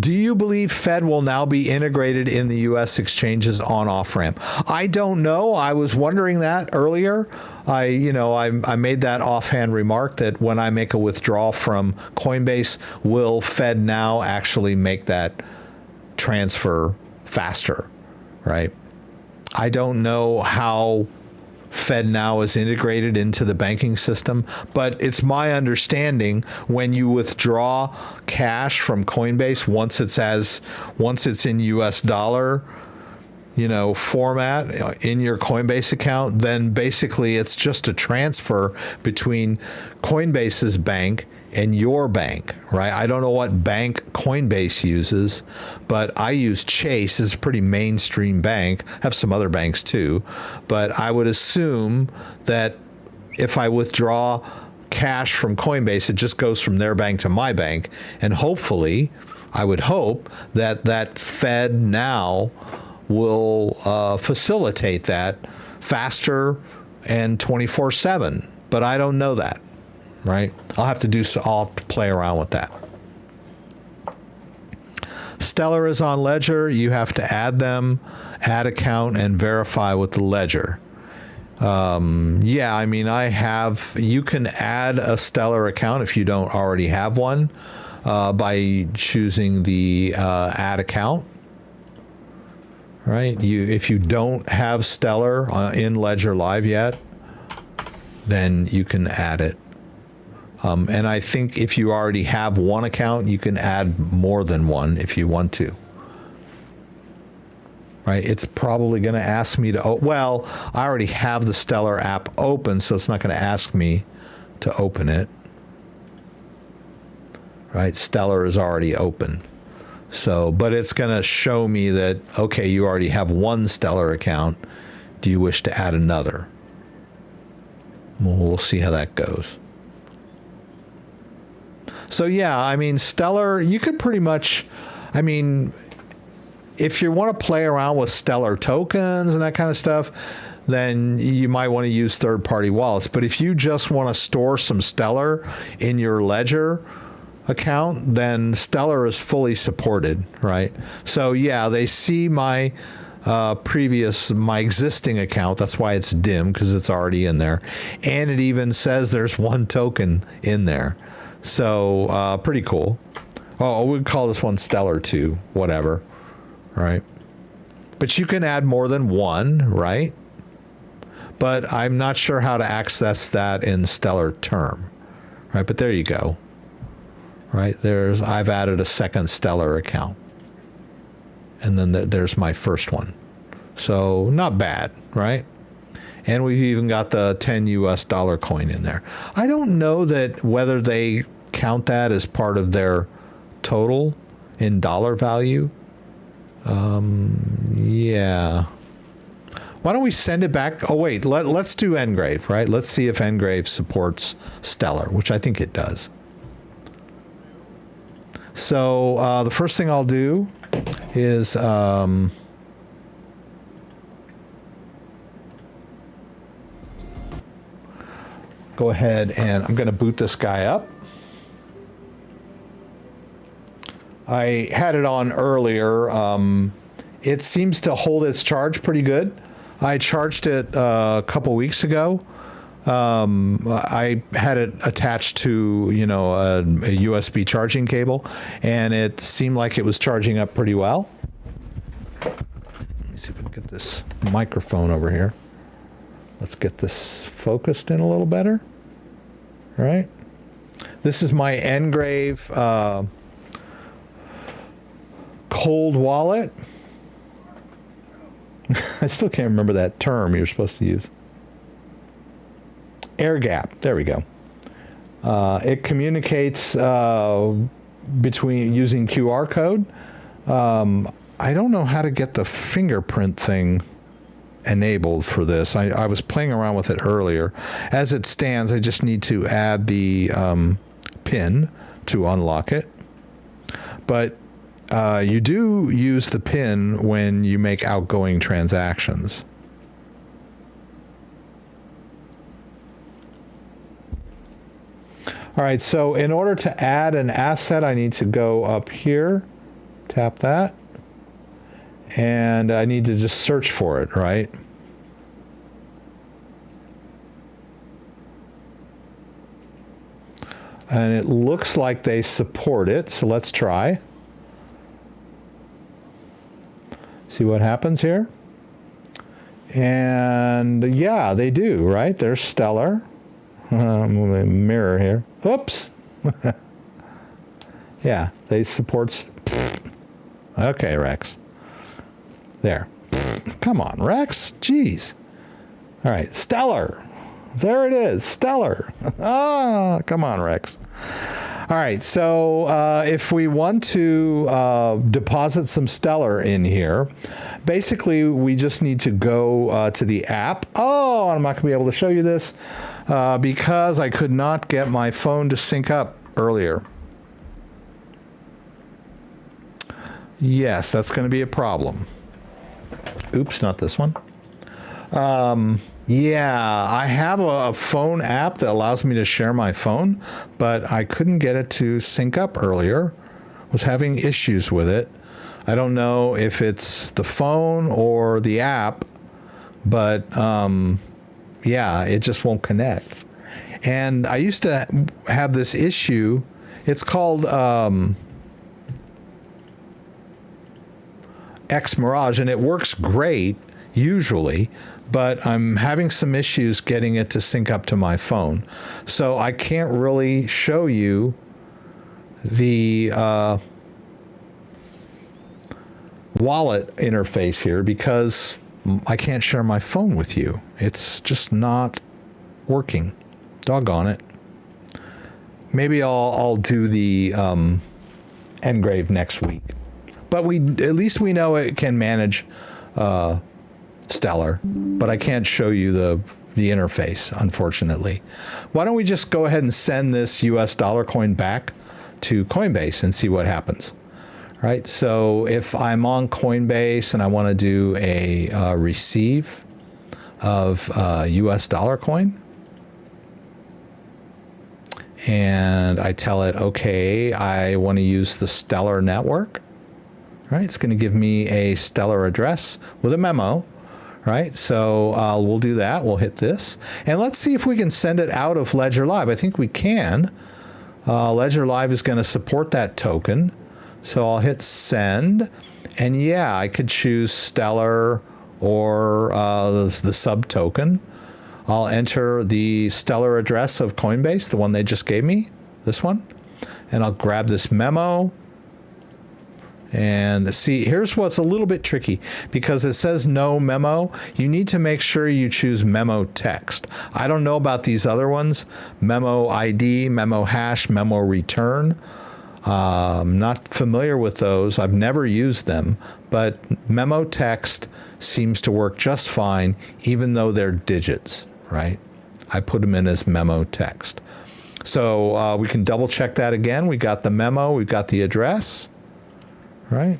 Speaker 1: Do you believe Fed will now be integrated in the U.S. exchanges on-off ramp? I don't know. I was wondering that earlier. I made that offhand remark that when I make a withdrawal from Coinbase, will FedNow actually make that transfer faster, right? I don't know how FedNow is integrated into the banking system, but it's my understanding when you withdraw cash from Coinbase, once it's in US dollar, format in your Coinbase account, then basically it's just a transfer between Coinbase's bank and your bank, right? I don't know what bank Coinbase uses, but I use Chase. It's a pretty mainstream bank. I have some other banks too, but I would assume that if I withdraw cash from Coinbase, it just goes from their bank to my bank, and hopefully, I would hope that FedNow will facilitate that faster and 24/7, but I don't know that. Right? I'll have to play around with that. Stellar is on Ledger. You have to add them, add account, and verify with the Ledger. You can add a Stellar account if you don't already have one by choosing the add account. Right? If you don't have Stellar in Ledger Live yet, then you can add it. And I think if you already have one account, you can add more than one if you want to. Right? It's probably going to ask me to, well, I already have the Stellar app open, so it's not going to ask me to open it. Right? Stellar is already open. So, but it's going to show me that, okay, you already have one Stellar account. Do you wish to add another? Well, we'll see how that goes. So yeah, I mean, Stellar, you could pretty much, I mean, if you want to play around with Stellar tokens and that kind of stuff, then you might want to use third-party wallets. But if you just want to store some Stellar in your Ledger account, then Stellar is fully supported, right? So yeah, they see my my existing account. That's why it's dim, because it's already in there. And it even says there's one token in there. So pretty cool. Oh, we'd call this one Stellar 2, whatever. Right? But you can add more than one, right? But I'm not sure how to access that in Stellar Term, right? But there you go, right? I've added a second Stellar account, and then there's my first one. So not bad, right? And we've even got the 10 US dollar coin in there. I don't know that whether they count that as part of their total in dollar value. Yeah. Why don't we send it back? Oh, wait, let's do Engrave, right? Let's see if Engrave supports Stellar, which I think it does. So the first thing I'll do is go ahead and I'm going to boot this guy up. I had it on earlier. It seems to hold its charge pretty good. I charged it a couple weeks ago. I had it attached to, a USB charging cable, and it seemed like it was charging up pretty well. Let me see if we can get this microphone over here. Let's get this focused in a little better. All right. This is my Engrave cold wallet. I still can't remember that term you're supposed to use. Air gap. There we go. It communicates between using QR code. I don't know how to get the fingerprint thing enabled for this. I was playing around with it earlier. As it stands, I just need to add the PIN to unlock it. But you do use the PIN when you make outgoing transactions. All right, so in order to add an asset, I need to go up here, tap that, and I need to just search for it, right? And it looks like they support it, so let's try. See what happens here? And yeah, they do, right? There's Stellar. I'm going to mirror here. Oops. Yeah, they support. Okay, Rex. There. Come on, Rex. Jeez. All right, Stellar. There it is, Stellar. Ah, come on, Rex. All right, so if we want to deposit some Stellar in here, basically we just need to go to the app. Oh, I'm not going to be able to show you this because I could not get my phone to sync up earlier. Yes, that's going to be a problem. Oops, not this one. Yeah, I have a phone app that allows me to share my phone, but I couldn't get it to sync up earlier. Was having issues with it. I don't know if it's the phone or the app, but yeah, it just won't connect. And I used to have this issue. It's called X Mirage, and it works great usually, but I'm having some issues getting it to sync up to my phone. So I can't really show you the wallet interface here because I can't share my phone with you. It's just not working. Doggone it. Maybe I'll do the Engrave next week. But at least we know it can manage Stellar, but I can't show you the interface, unfortunately. Why don't we just go ahead and send this US dollar coin back to Coinbase and see what happens? Right. So if I'm on Coinbase and I want to do a receive of US dollar coin, and I tell it, okay, I want to use the Stellar network. Right. It's going to give me a Stellar address with a memo. Right, so we'll do that. We'll hit this. And let's see if we can send it out of Ledger Live. I think we can. Ledger Live is going to support that token. So I'll hit send. And yeah, I could choose Stellar or the sub token. I'll enter the Stellar address of Coinbase, the one they just gave me, this one. And I'll grab this memo. And see, here's what's a little bit tricky. Because it says no memo, you need to make sure you choose memo text. I don't know about these other ones, memo ID, memo hash, memo return. I'm not familiar with those. I've never used them. But memo text seems to work just fine, even though they're digits, right? I put them in as memo text. So we can double check that again. We got the memo, we've got the address. Right.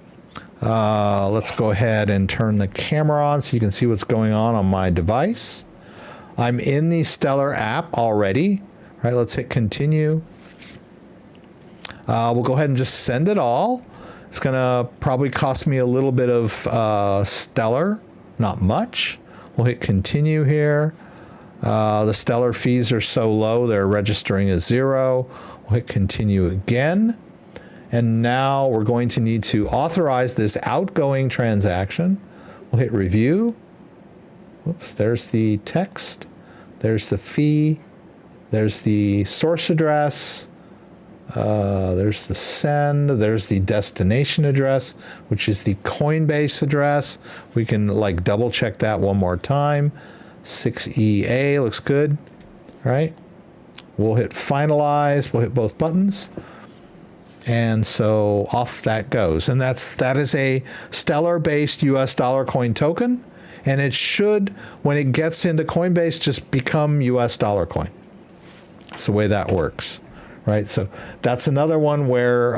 Speaker 1: Let's go ahead and turn the camera on so you can see what's going on my device. I'm in the Stellar app already. Right. Let's hit continue. We'll go ahead and just send it all. It's going to probably cost me a little bit of Stellar, not much. We'll hit continue here. The Stellar fees are so low, they're registering as 0. We'll hit continue again. And now we're going to need to authorize this outgoing transaction. We'll hit review. Whoops, there's the text. There's the fee. There's the source address. There's the send. There's the destination address, which is the Coinbase address. We can double check that one more time. 6EA looks good, right? We'll hit finalize. We'll hit both buttons. And so off that goes. And that is a Stellar-based US dollar coin token. And it should, when it gets into Coinbase, just become US dollar coin. That's the way that works, right? So that's another one where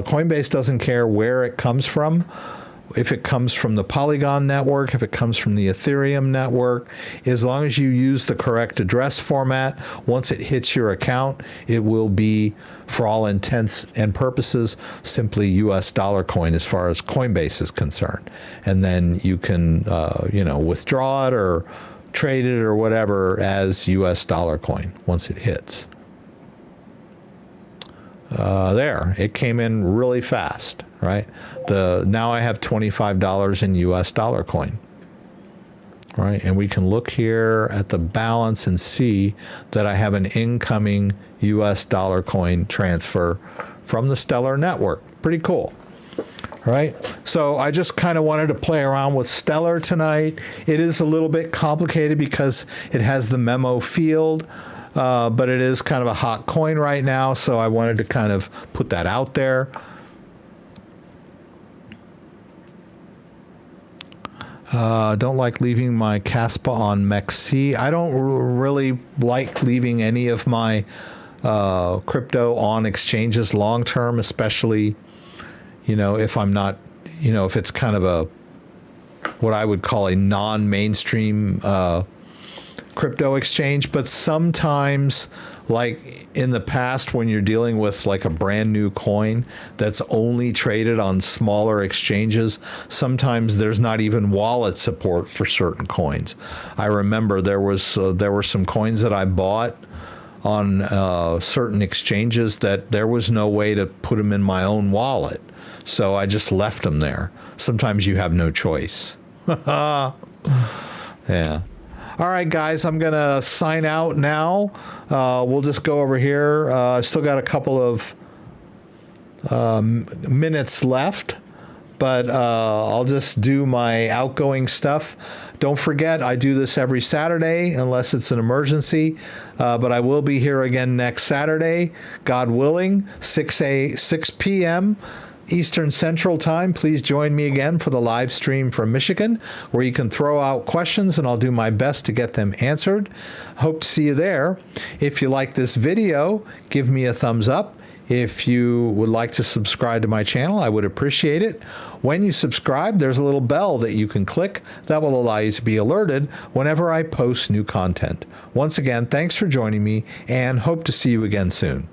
Speaker 1: Coinbase doesn't care where it comes from. If it comes from the Polygon network, if it comes from the Ethereum network, as long as you use the correct address format, once it hits your account, it will be, for all intents and purposes, simply US dollar coin as far as Coinbase is concerned. And then you can, withdraw it or trade it or whatever as US dollar coin once it hits. There, it came in really fast, right? Now I have $25 in US dollar coin, right? And we can look here at the balance and see that I have an incoming US dollar coin transfer from the Stellar network. Pretty cool, right? So I just kind of wanted to play around with Stellar tonight. It is a little bit complicated because it has the memo field. But it is kind of a hot coin right now, so I wanted to kind of put that out there. Don't like leaving my Caspa on MEXC. I don't really like leaving any of my crypto on exchanges long term, especially, if I'm not, if it's kind of what I would call a non-mainstream crypto exchange. But sometimes, like in the past, when you're dealing with a brand new coin that's only traded on smaller exchanges, sometimes there's not even wallet support for certain coins. I remember there were some coins that I bought on certain exchanges that there was no way to put them in my own wallet, so I just left them there. Sometimes you have no choice. Yeah. All right, guys, I'm going to sign out now. We'll just go over here. I've still got a couple of minutes left, but I'll just do my outgoing stuff. Don't forget, I do this every Saturday unless it's an emergency, but I will be here again next Saturday, God willing, 6 p.m. Eastern Central Time. Please join me again for the live stream from Michigan, where you can throw out questions and I'll do my best to get them answered. Hope to see you there. If you like this video, give me a thumbs up. If you would like to subscribe to my channel, I would appreciate it. When you subscribe, there's a little bell that you can click that will allow you to be alerted whenever I post new content. Once again, thanks for joining me and hope to see you again soon.